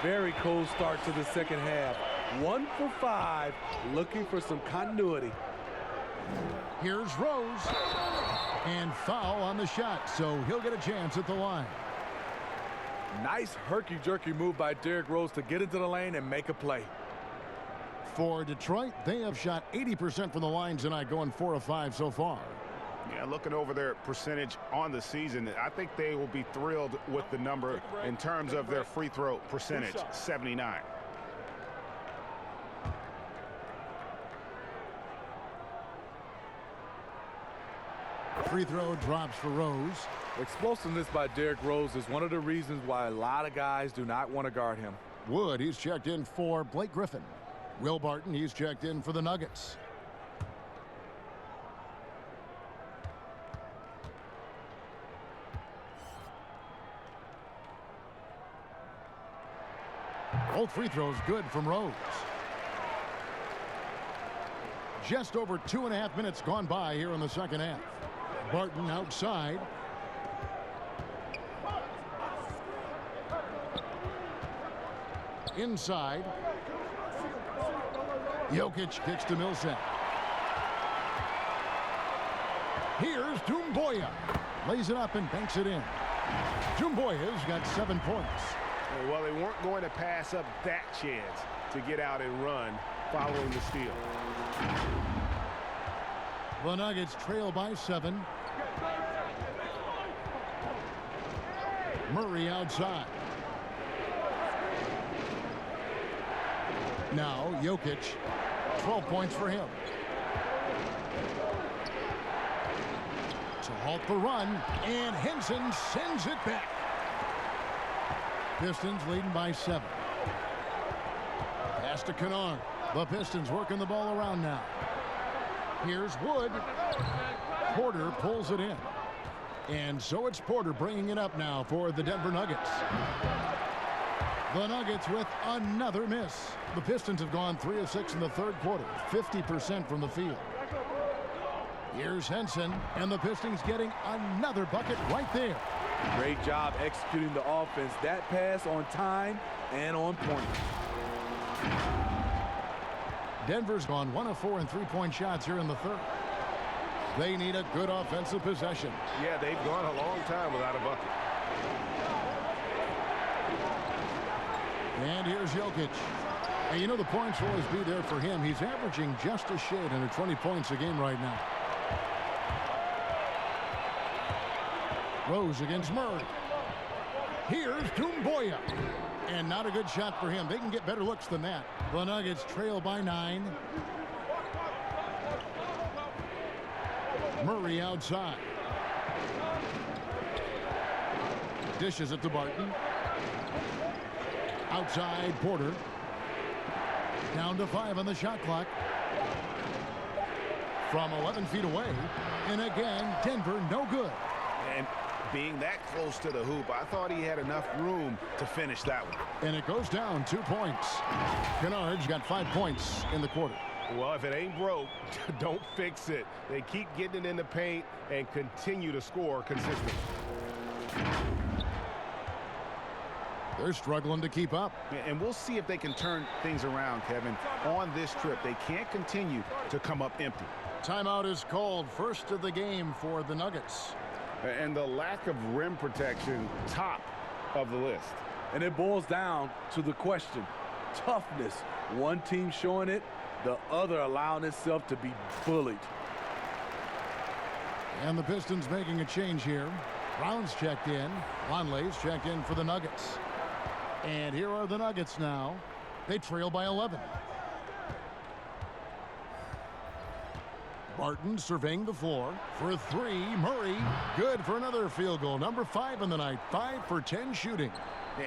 Very cold start to the second half. 1 for 5, looking for some continuity. Here's Rose. And foul on the shot, so he'll get a chance at the line. Nice herky-jerky move by Derrick Rose to get into the lane and make a play. For Detroit, they have shot 80% from the line tonight, going 4 of 5 so far. Yeah, looking over their percentage on the season, I think they will be thrilled with the number in terms of their free throw percentage, 79. free throw drops for Rose. Explosiveness by Derrick Rose is one of the reasons why a lot of guys do not want to guard him. Wood, he's checked in for Blake Griffin. Will Barton, he's checked in for the Nuggets. Both free throws good from Rose. Just over 2.5 minutes gone by here in the second half. Barton outside. Inside. Jokic kicks to Millsap. Here's Doumbouya. Lays it up and banks it in. Doumbouya's got 7 points. Well, they weren't going to pass up that chance to get out and run following the steal. The Nuggets trail by 7. Murray outside. Now Jokic, 12 points for him. To halt the run, and Henson sends it back. Pistons leading by 7. Pass to Kennard. The Pistons working the ball around now. Here's Wood. Porter pulls it in. And so it's Porter bringing it up now for the Denver Nuggets. The Nuggets with another miss. The Pistons have gone 3 of 6 in the third quarter, 50% from the field. Here's Henson, and the Pistons getting another bucket right there. Great job executing the offense. That pass on time and on point. Denver's gone 1 of 4 in three-point shots here in the third. They need a good offensive possession. Yeah, they've gone a long time without a bucket. And here's Jokic. And you know the points will always be there for him. He's averaging just a shade under 20 points a game right now. Rose against Murray. Here's Doumbouya. And not a good shot for him. They can get better looks than that. The Nuggets trail by 9. Murray outside. Dishes it to Barton. Outside, Porter. Down to 5 on the shot clock. From 11 feet away. And again, Denver no good. And being that close to the hoop, I thought he had enough room to finish that one. And it goes down 2 points. Kennard's got 5 points in the quarter. Well, if it ain't broke, don't fix it. They keep getting it in the paint and continue to score consistently. They're struggling to keep up. And we'll see if they can turn things around, Kevin. On this trip, they can't continue to come up empty. Timeout is called. First of the game for the Nuggets. And the lack of rim protection, top of the list. And it boils down to the question, toughness. One team showing it, the other allowing itself to be bullied. And the Pistons making a change here. Brown's checked in. Longley's checked in for the Nuggets. And here are the Nuggets now. They trail by 11. Barton surveying the floor for 3. Murray, good for another field goal. Number 5 in the night. 5 for 10 shooting.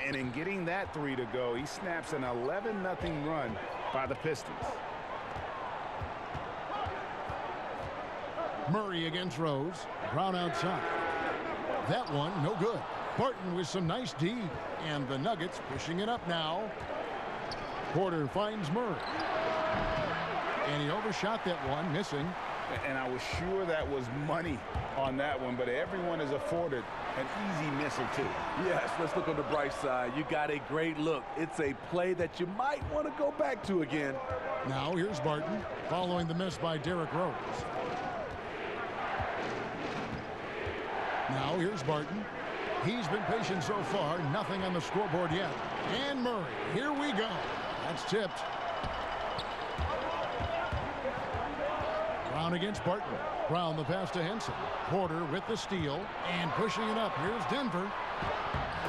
And in getting that 3 to go, he snaps an 11-0 run by the Pistons. Murray against Rose. Brown outside. That one, no good. Barton with some nice D. And the Nuggets pushing it up now. Porter finds Murray. And he overshot that one, missing. And I was sure that was money on that one, but everyone is afforded an easy miss or two. Yes, let's look on the bright side. You got a great look. It's a play that you might want to go back to again. Now here's Barton following the miss by Derrick Rose. Now here's Barton. He's been patient so far. Nothing on the scoreboard yet. And Murray. Here we go. That's tipped. Brown against Barton. Brown the pass to Henson. Porter with the steal and pushing it up. Here's Denver.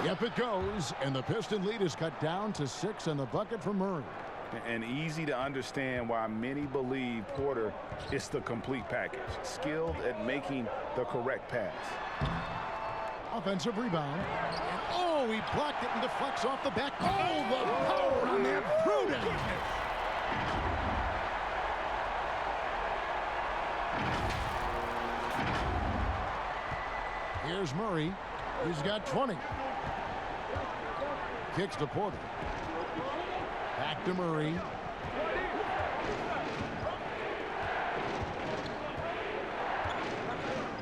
Yep, it goes. And the Piston lead is cut down to 6 and the bucket from Murray. And easy to understand why many believe Porter is the complete package. Skilled at making the correct pass. Offensive rebound. And, oh, he blocked it and deflects off the back. Oh, the power on that Pruden. Here's Murray. He's got 20. Kicks to Porter. Back to Murray.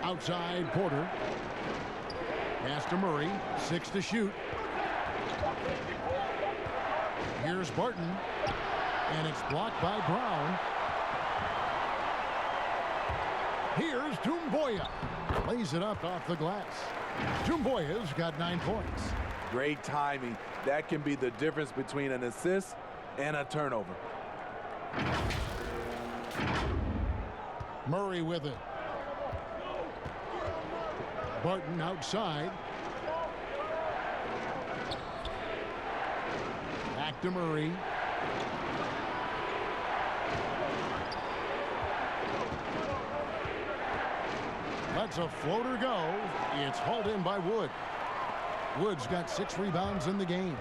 Outside Porter. Pass to Murray. 6 to shoot. Here's Barton. And it's blocked by Brown. Here's Doumbouya. Lays it up off the glass. Doumbouya's got 9 points. Great timing. That can be the difference between an assist and a turnover. Murray with it. Barton outside. Back to Murray. Lets a floater go. It's hauled in by Wood. Wood's got 6 rebounds in the game.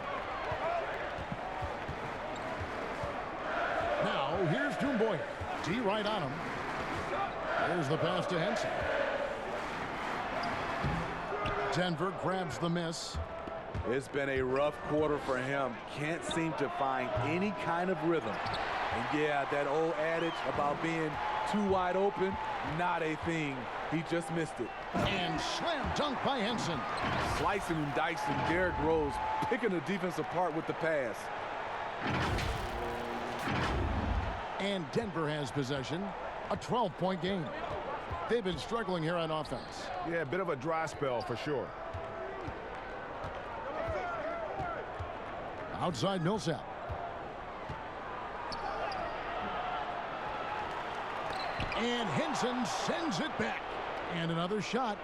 Now, here's Doumbouya. T right on him. There's the pass to Henson. Denver grabs the miss. It's been a rough quarter for him. Can't seem to find any kind of rhythm. And yeah, that old adage about being too wide open, not a thing. He just missed it. And slam dunk by Henson. Slicing and dicing Derrick Rose, picking the defense apart with the pass. And Denver has possession. A 12-point game. They've been struggling here on offense. Yeah, a bit of a dry spell for sure. Outside Millsap. And Henson sends it back. And another shot.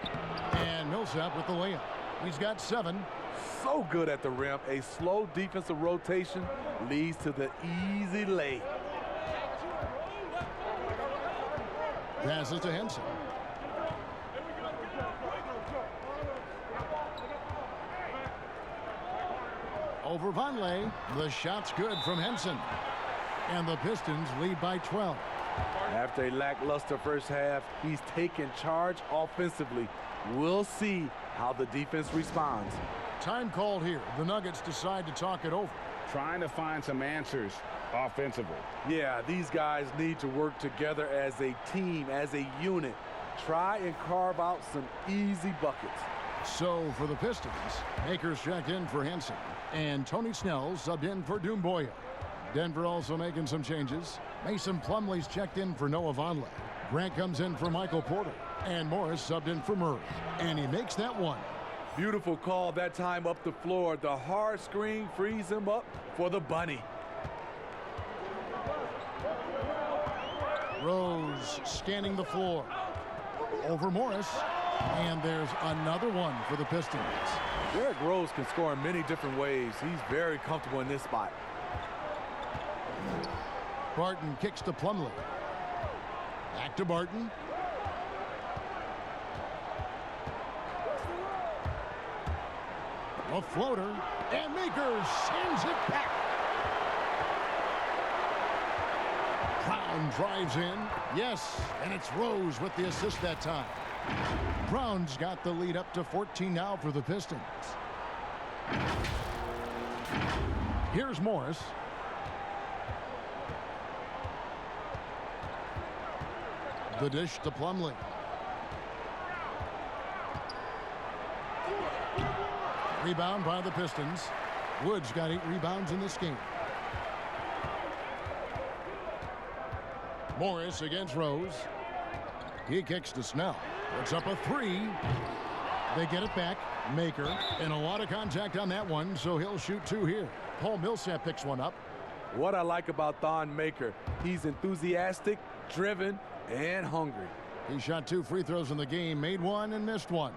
And Millsap with the layup. He's got 7. So good at the rim. A slow defensive rotation leads to the easy lay. Passes to Henson. Over Vonleh. The shot's good from Henson. And the Pistons lead by 12. After a lackluster first half, he's taken charge offensively. We'll see how the defense responds. Time called here. The Nuggets decide to talk it over. Trying to find some answers offensively. Yeah, these guys need to work together as a team, as a unit. Try and carve out some easy buckets. So for the Pistons, Akers checked in for Henson. And Tony Snell subbed in for Doumbouya. Denver also making some changes. Mason Plumlee's checked in for Noah Vonleh. Grant comes in for Michael Porter. And Morris subbed in for Murray. And he makes that one. Beautiful call that time up the floor. The hard screen frees him up for the bunny. Rose scanning the floor. Over Morris. And there's another one for the Pistons. Derrick Rose can score in many different ways. He's very comfortable in this spot. Barton kicks to Plumlee. Back to Barton. A floater. And Makers sends it back. Brown drives in. Yes, and it's Rose with the assist that time. Brown's got the lead up to 14 now for the Pistons. Here's Morris. The dish to Plumlee. Rebound by the Pistons. Wood's got 8 rebounds in this game. Morris against Rose. He kicks to Snell. Puts up a 3. They get it back. Maker. And a lot of contact on that one, so he'll shoot 2 here. Paul Millsap picks one up. What I like about Thon Maker, he's enthusiastic, driven, and hungry. He shot 2 free throws in the game, made 1 and missed 1.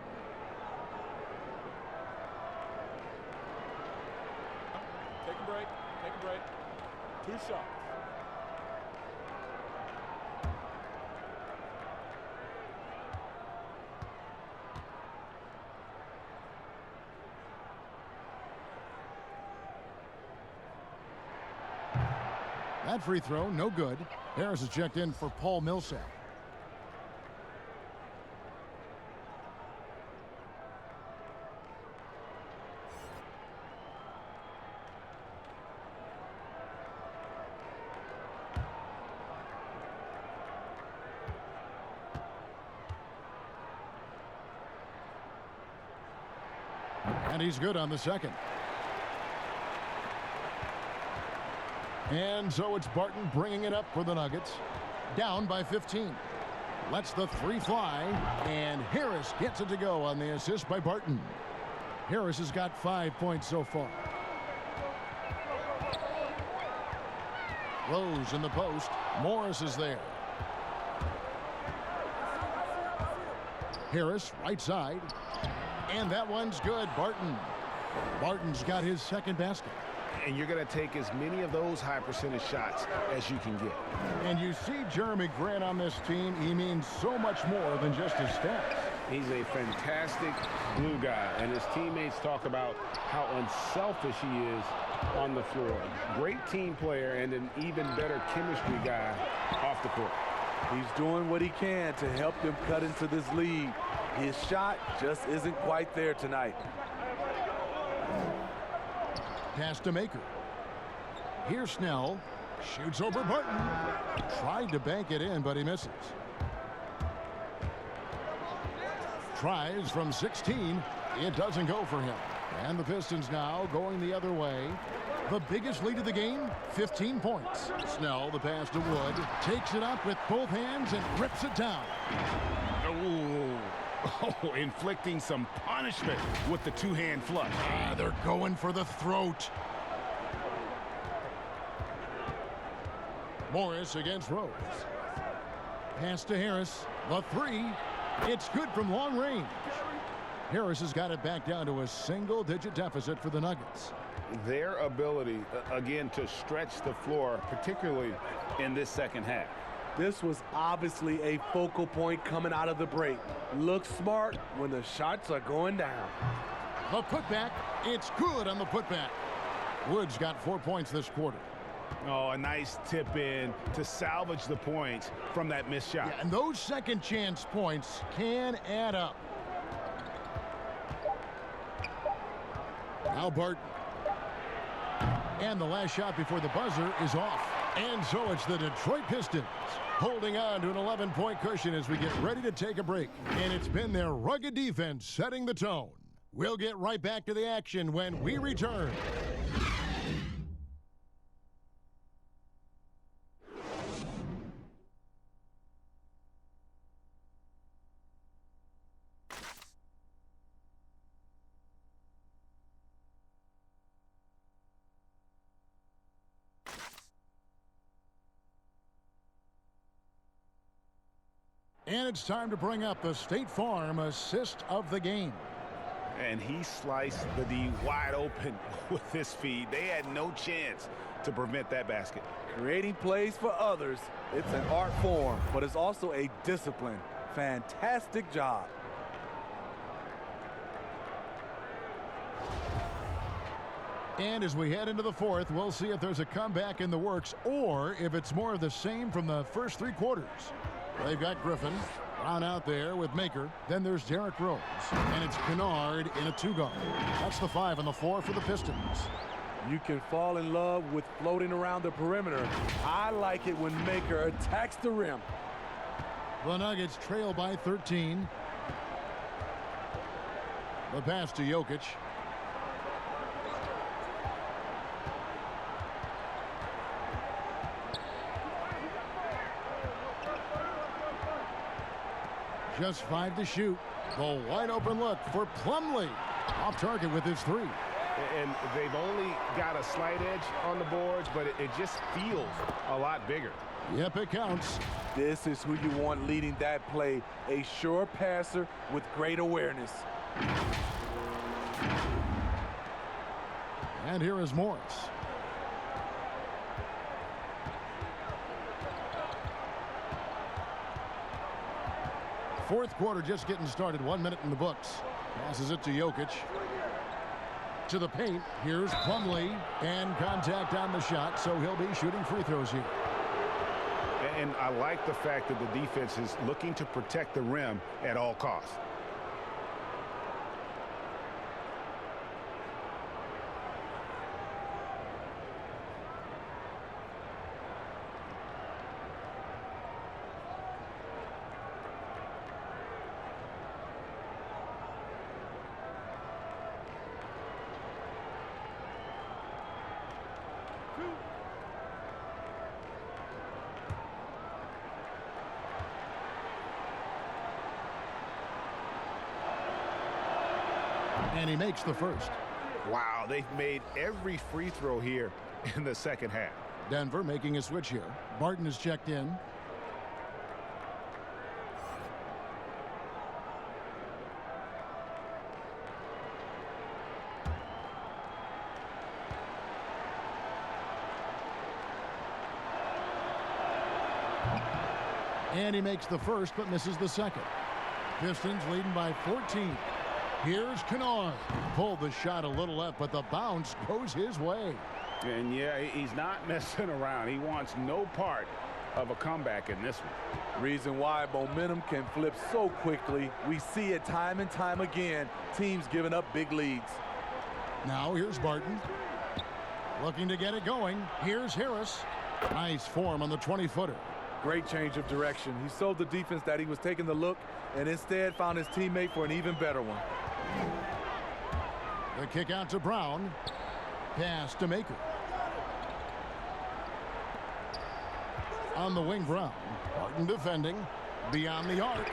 Take a break. Take a break. 2 shots. That free throw, no good. Harris is checked in for Paul Millsap. And he's good on the second. And so it's Barton bringing it up for the Nuggets. Down by 15. Lets the three fly. And Harris gets it to go on the assist by Barton. Harris has got 5 points so far. Rose in the post. Morris is there. Harris, right side. And that one's good. Barton's got his second basket. And you're going to take as many of those high percentage shots as you can get. And you see Jeremy Grant on this team. He means so much more than just his stats. He's a fantastic glue guy, and his teammates talk about how unselfish he is on the floor. Great team player and an even better chemistry guy off the court. He's doing what he can to help them cut into this lead. His shot just isn't quite there tonight. Pass to Maker. Here's Snell. Shoots over Barton. Tried to bank it in, but he misses. Tries from 16. It doesn't go for him. And the Pistons now going the other way. The biggest lead of the game, 15 points. Snell, the pass to Wood. Takes it up with both hands and rips it down. Oh, inflicting some punishment with the two-hand flush. They're going for the throat. Morris against Rose. Pass to Harris. The three. It's good from long range. Harris has got it back down to a single-digit deficit for the Nuggets. Their ability, again, to stretch the floor, particularly in this second half. This was obviously a focal point coming out of the break. Look smart when the shots are going down. The putback, it's good on the putback. Wood's got 4 points this quarter. Oh, a nice tip in to salvage the points from that missed shot. Yeah, and those second chance points can add up. Now Barton. And the last shot before the buzzer is off. And so it's the Detroit Pistons holding on to an 11-point cushion as we get ready to take a break. And it's been their rugged defense setting the tone. We'll get right back to the action when we return. And it's time to bring up the State Farm assist of the game. And he sliced the D wide open with this feed. They had no chance to prevent that basket. Creating plays for others, it's an art form, but it's also a discipline. Fantastic job. And as we head into the fourth, we'll see if there's a comeback in the works or if it's more of the same from the first three quarters. They've got Griffin. Brown out there with Maker. Then there's Derrick Rose. And it's Kennard in a two-guard. That's the 5 and the 4 for the Pistons. You can fall in love with floating around the perimeter. I like it when Maker attacks the rim. The Nuggets trail by 13. The pass to Jokic. Just 5 to shoot. The wide open look for Plumlee. Off target with his 3. And they've only got a slight edge on the boards, but it just feels a lot bigger. Yep, it counts. This is who you want leading that play. A sure passer with great awareness. And here is Morris. Fourth quarter just getting started. 1 minute in the books. Passes it to Jokic. To the paint. Here's Plumlee. And contact on the shot, so he'll be shooting free throws here. And I like the fact that the defense is looking to protect the rim at all costs. And he makes the first. Wow, they've made every free throw here in the second half. Denver making a switch here. Barton is checked in. And he makes the first, but misses the second. Pistons leading by 14. Here's Kennard. Pulled the shot a little left, but the bounce goes his way. And yeah, he's not messing around. He wants no part of a comeback in this one. Reason why momentum can flip so quickly. We see it time and time again. Teams giving up big leads. Now here's Barton. Looking to get it going. Here's Harris. Nice form on the 20-footer. Great change of direction. He showed the defense that he was taking the look and instead found his teammate for an even better one. The kick out to Brown. Pass to Maker. On the wing, Brown. Barton defending. Beyond the arc.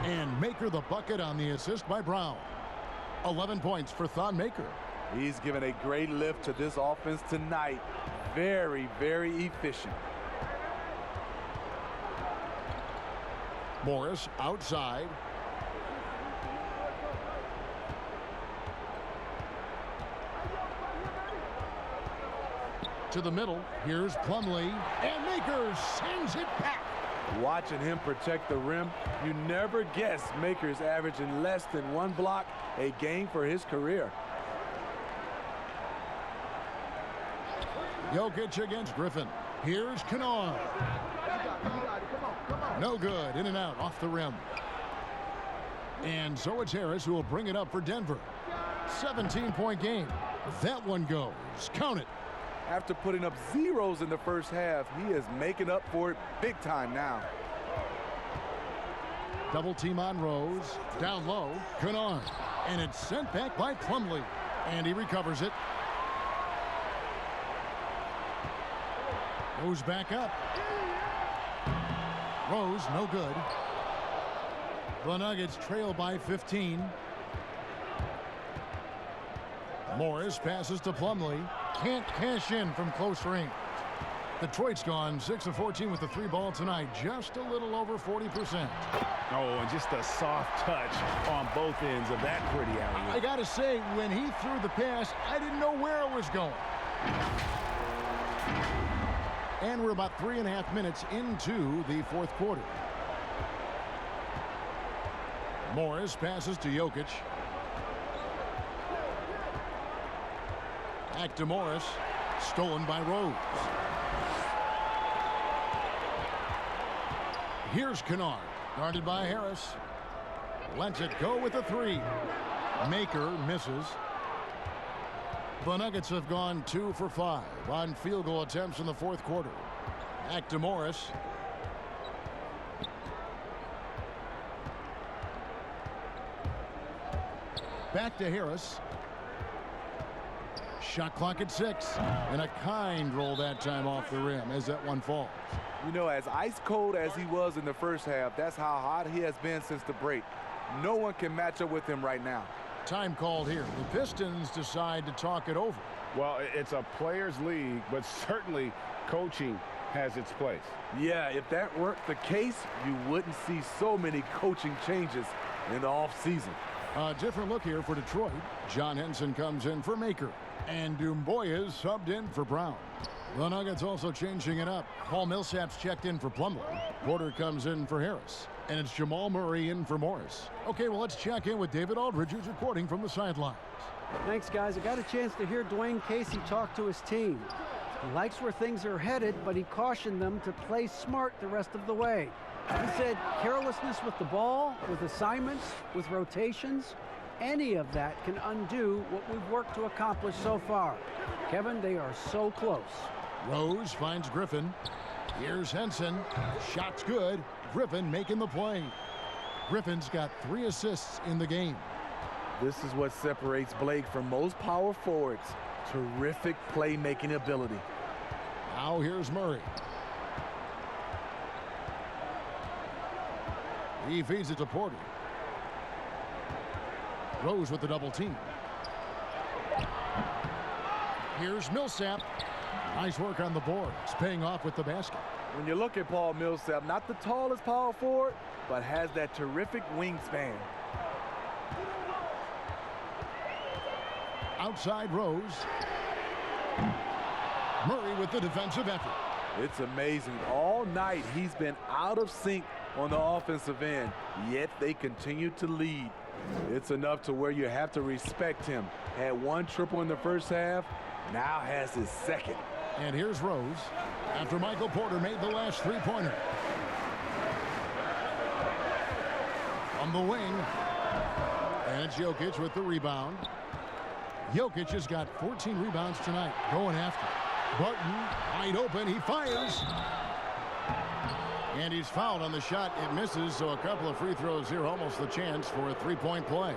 And Maker the bucket on the assist by Brown. 11 points for Thon Maker. He's given a great lift to this offense tonight. Very, very efficient. Morris outside. To the middle. Here's Plumlee. And Maker sends it back. Watching him protect the rim, you never guess Maker's averaging less than 1 block a game for his career. Jokic against Griffin. Here's Kennard. No good. In and out off the rim. And so it's Harris who will bring it up for Denver. 17-point game. That one goes. Count it. After putting up zeros in the first half, he is making up for it big time now. Double team on Rose. Down low. Kennard. And it's sent back by Plumlee. And he recovers it. Goes back up. Rose, no good. The Nuggets trail by 15. Morris passes to Plumlee. Can't cash in from close range. Detroit's gone 6 of 14 with the 3-ball tonight. Just a little over 40%. Oh, and just a soft touch on both ends of that pretty alley. I got to say, when he threw the pass, I didn't know where it was going. And we're about 3.5 minutes into the fourth quarter. Morris passes to Jokic. Back to Morris. Stolen by Rose. Here's Kennard. Guarded by Harris. Lets it go with a 3. Maker misses. The Nuggets have gone 2 for 5 on field goal attempts in the fourth quarter. Back to Morris. Back to Harris. Shot clock at 6. And a kind roll that time off the rim as that one falls. You know, as ice cold as he was in the first half, that's how hot he has been since the break. No one can match up with him right now. Time called here. The Pistons decide to talk it over. Well, it's a players' league, but certainly coaching has its place. Yeah, if that weren't the case, you wouldn't see so many coaching changes in the offseason. A different look here for Detroit. John Henson comes in for Maker. And Dumboya is subbed in for Brown. The Nuggets also changing it up. Paul Millsap's checked in for Plumlee. Porter comes in for Harris. And it's Jamal Murray in for Morris. Okay, well, let's check in with David Aldridge, who's reporting from the sidelines. Thanks, guys. I got a chance to hear Dwayne Casey talk to his team. He likes where things are headed, but he cautioned them to play smart the rest of the way. He said carelessness with the ball, with assignments, with rotations, any of that can undo what we've worked to accomplish so far. Kevin, they are so close. Rose finds Griffin. Here's Henson. Shot's good. Griffin making the play. Griffin's got 3 assists in the game. This is what separates Blake from most power forwards. Terrific playmaking ability. Now here's Murray. He feeds it to Porter. Rose with the double team. Here's Millsap. Nice work on the boards, paying off with the basket. When you look at Paul Millsap, not the tallest power forward, but has that terrific wingspan. Outside Rose. Murray with the defensive effort. It's amazing. All night he's been out of sync on the offensive end, yet they continue to lead. It's enough to where you have to respect him. Had 1 triple in the first half, now has his second. And here's Rose after Michael Porter made the last 3-pointer. On the wing. And it's Jokic with the rebound. Jokic has got 14 rebounds tonight, going after. Barton, wide open, he fires. And he's fouled on the shot. It misses, so a couple of free throws here, almost the chance for a 3-point play.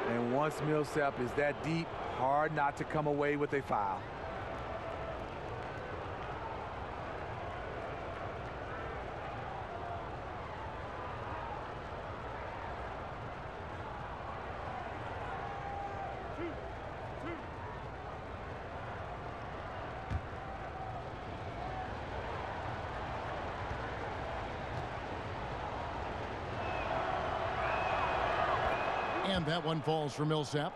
And once Millsap is that deep, hard not to come away with a foul. And that one falls for Millsap.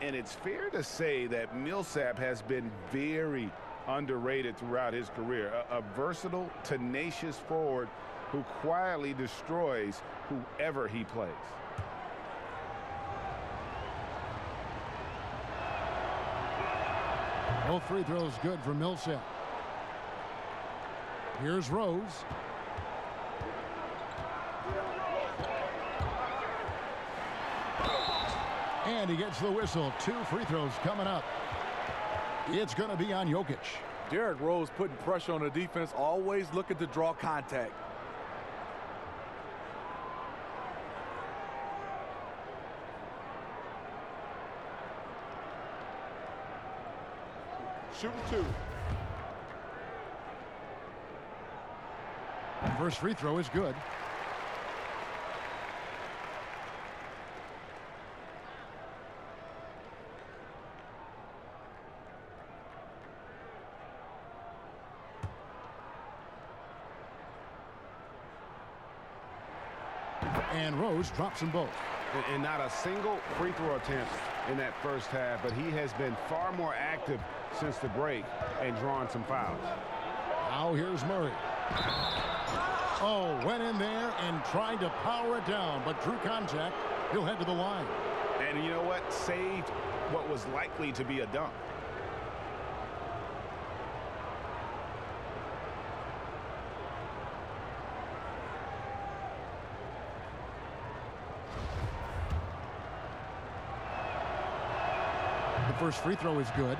And it's fair to say that Millsap has been very underrated throughout his career. A versatile, tenacious forward who quietly destroys whoever he plays. Both free throws good for Millsap. Here's Rose. And he gets the whistle. 2 free throws coming up. It's going to be on Jokic. Derrick Rose putting pressure on the defense, always looking to draw contact. Shooting 2. First free throw is good. And Rose drops them both. And not a single free throw attempt in that first half, but he has been far more active since the break and drawing some fouls. Now here's Murray. Oh, went in there and tried to power it down, but drew contact. He'll head to the line. And you know what? Saved what was likely to be a dunk. The first free throw is good.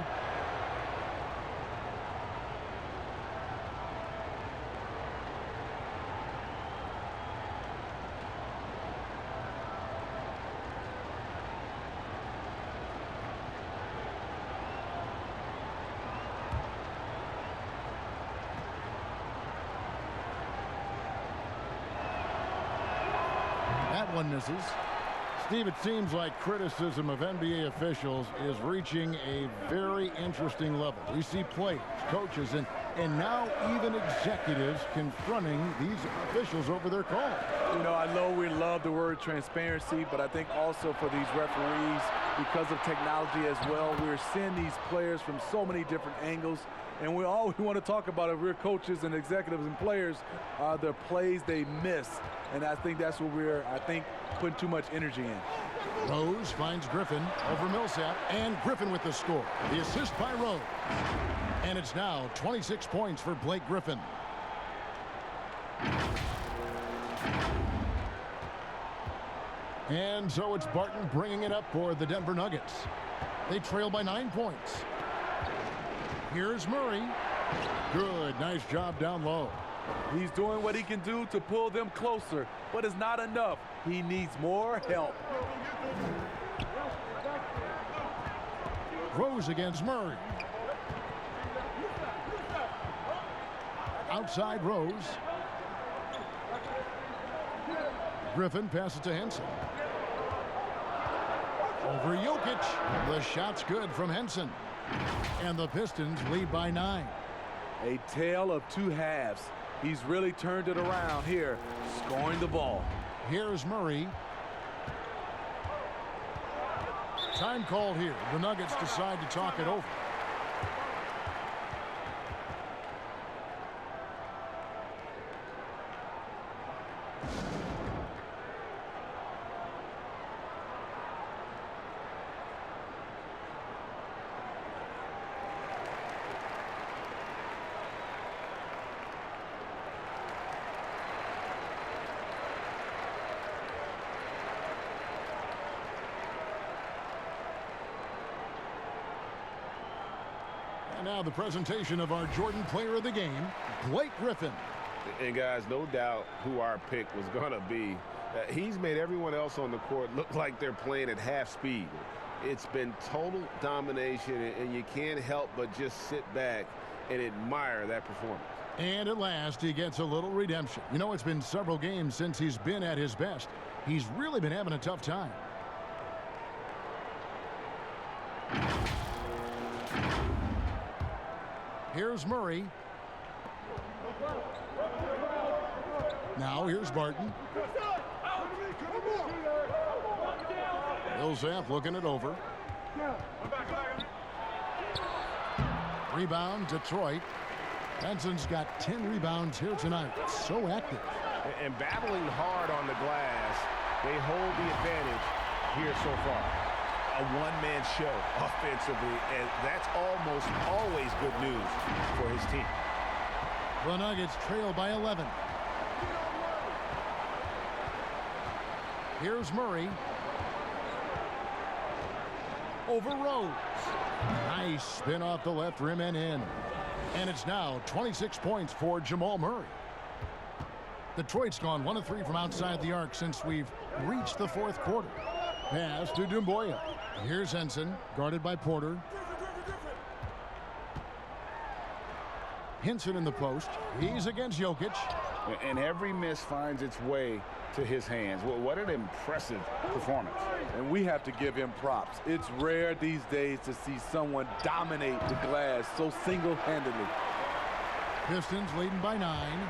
That one misses. Steve, it seems like criticism of NBA officials is reaching a very interesting level. We see players, coaches, and And now even executives confronting these officials over their call. You know, I know we love the word transparency, but I think also for these referees, because of technology as well, we're seeing these players from so many different angles. And all we want to talk about if we're coaches and executives and players are the plays they miss. And I think that's what we're, putting too much energy in. Rose finds Griffin over Millsap, and Griffin with the score. The assist by Rose. And it's now 26 points for Blake Griffin. And so it's Barton bringing it up for the Denver Nuggets. They trail by 9 points. Here's Murray. Good, nice job down low. He's doing what he can do to pull them closer, but it's not enough. He needs more help. Rose against Murray. Outside Rose. Griffin passes to Henson. Over Jokic. The shot's good from Henson. And the Pistons lead by 9. A tale of two halves. He's really turned it around here, scoring the ball. Here's Murray. Time called here. The Nuggets decide to talk it over. Now the presentation of our Jordan Player of the Game, Blake Griffin. And guys, no doubt who our pick was going to be. He's made everyone else on the court look like they're playing at half speed. It's been total domination, and you can't help but just sit back and admire that performance. And at last, he gets a little redemption. You know, it's been several games since he's been at his best. He's really been having a tough time. Here's Murray. Now here's Barton. Millsap looking it over. Rebound, Detroit. Henson's got 10 rebounds here tonight. So active. And battling hard on the glass, they hold the advantage here so far. A one-man show offensively, and that's almost always good news for his team. The Nuggets trail by 11. Here's Murray. Over Rose. Nice spin off the left rim and in. And it's now 26 points for Jamal Murray. Detroit's gone 1 of 3 from outside the arc since we've reached the fourth quarter. Pass to Doumbouya. Here's Henson, guarded by Porter. Henson in the post. He's against Jokic. And every miss finds its way to his hands. Well, what an impressive performance. And we have to give him props. It's rare these days to see someone dominate the glass so single-handedly. Pistons leading by 9.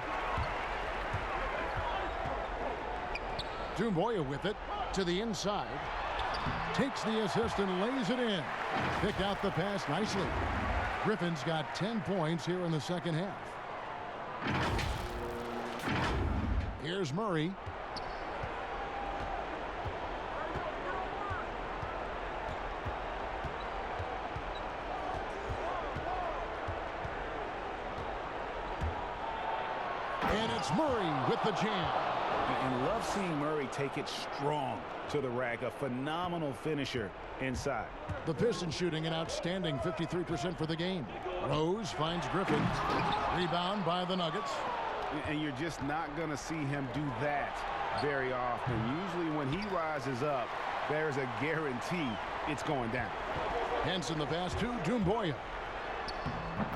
Doumbouya with it to the inside. Takes the assist and lays it in. Picked out the pass nicely. Griffin's got 10 points here in the second half. Here's Murray. And it's Murray with the jam. And love seeing Murray take it strong to the rack. A phenomenal finisher inside. The Pistons shooting an outstanding 53% for the game. Rose finds Griffin. Rebound by the Nuggets. And you're just not going to see him do that very often. Usually when he rises up, there's a guarantee it's going down. Henson the pass to Doumbouya.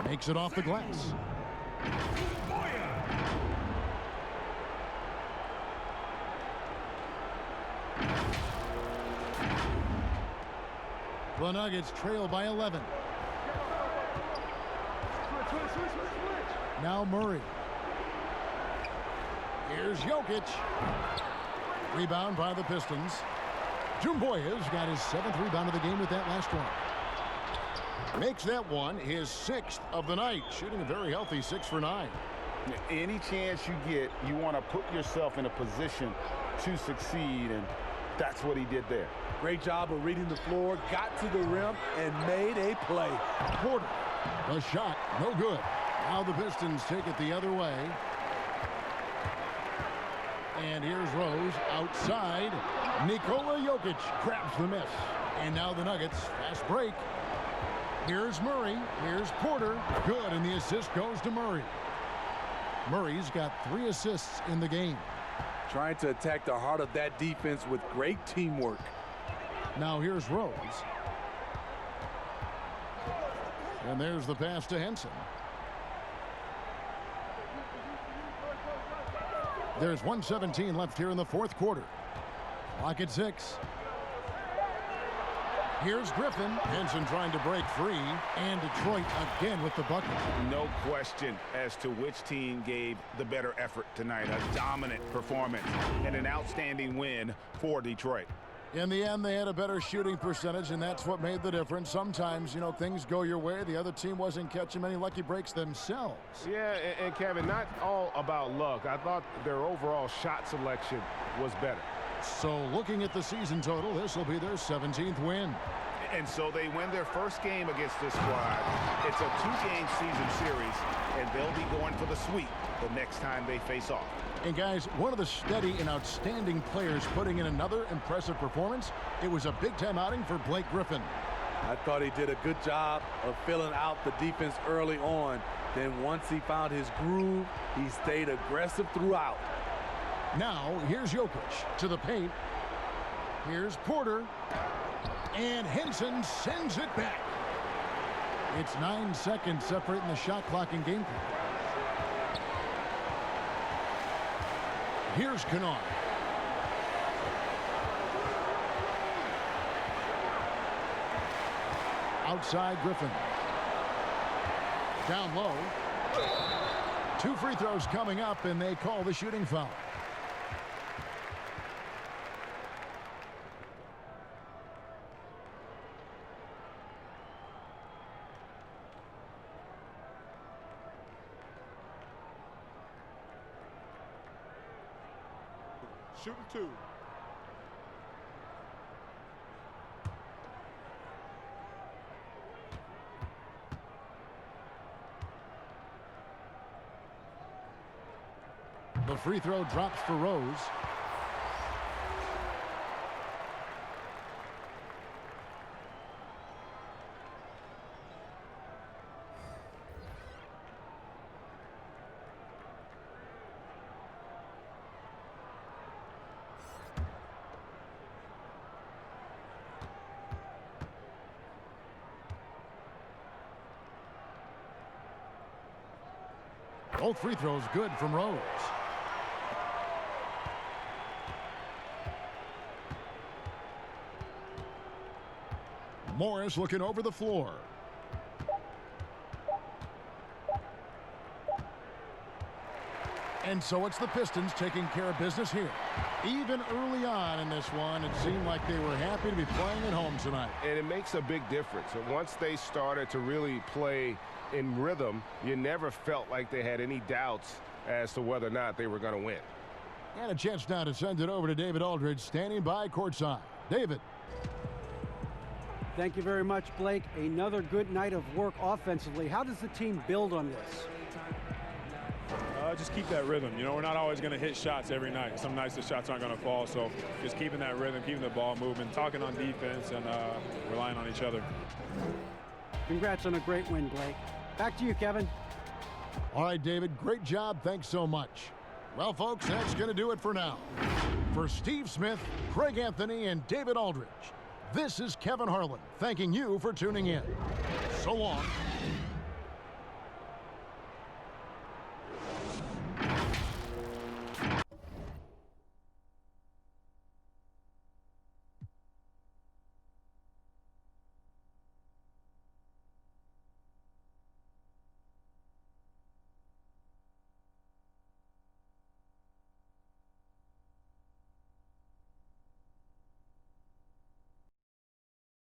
Makes it off the glass. The Nuggets trail by 11. Now Murray. Here's Jokic. Rebound by the Pistons. Jumboya's got his 7th rebound of the game with that last one. Makes that one his 6th of the night, shooting a very healthy 6 for 9. Any chance you get, you want to put yourself in a position to succeed, and that's what he did there. Great job of reading the floor, got to the rim, and made a play. Porter, the shot, no good. Now the Pistons take it the other way. And here's Rose outside. Nikola Jokic grabs the miss. And now the Nuggets, fast break. Here's Murray, here's Porter. Good, and the assist goes to Murray. Murray's got 3 assists in the game. Trying to attack the heart of that defense with great teamwork. Now here's Rose. And there's the pass to Henson. There's 1:17 left here in the 4th quarter. Clock at 6. Here's Griffin. Henson trying to break free. And Detroit again with the bucket. No question as to which team gave the better effort tonight. A dominant performance and an outstanding win for Detroit. In the end, they had a better shooting percentage, and that's what made the difference. Sometimes, you know, things go your way. The other team wasn't catching many lucky breaks themselves. Yeah, and Kevin, not all about luck. I thought their overall shot selection was better. So looking at the season total, this will be their 17th win. And so they win their first game against this squad. It's a 2-game season series, and they'll be going for the sweep the next time they face off. And guys, one of the steady and outstanding players putting in another impressive performance. It was a big-time outing for Blake Griffin. I thought he did a good job of filling out the defense early on. Then once he found his groove, he stayed aggressive throughout. Now, here's Jokic to the paint. Here's Porter. And Henson sends it back. It's 9 seconds separating the shot clock and game clock. Here's Kennard. Outside Griffin. Down low. 2 free throws coming up, and they call the shooting foul. Shooting 2. The free throw drops for Rose. Both free throws good from Rose. Morris looking over the floor. And so it's the Pistons taking care of business here. Even early on in this one, it seemed like they were happy to be playing at home tonight. And it makes a big difference. And once they started to really play in rhythm, you never felt like they had any doubts as to whether or not they were going to win. And a chance now to send it over to David Aldridge, standing by courtside. David. Thank you very much, Blake. Another good night of work offensively. How does the team build on this? Just keep that rhythm. You know, we're not always going to hit shots every night. Some nights the shots aren't going to fall. So just keeping that rhythm, keeping the ball moving, talking on defense, and relying on each other. Congrats on a great win, Blake. Back to you, Kevin. All right, David, great job. Thanks so much. Well, folks, that's going to do it for now. For Steve Smith, Craig Anthony, and David Aldridge, this is Kevin Harlan thanking you for tuning in. So long.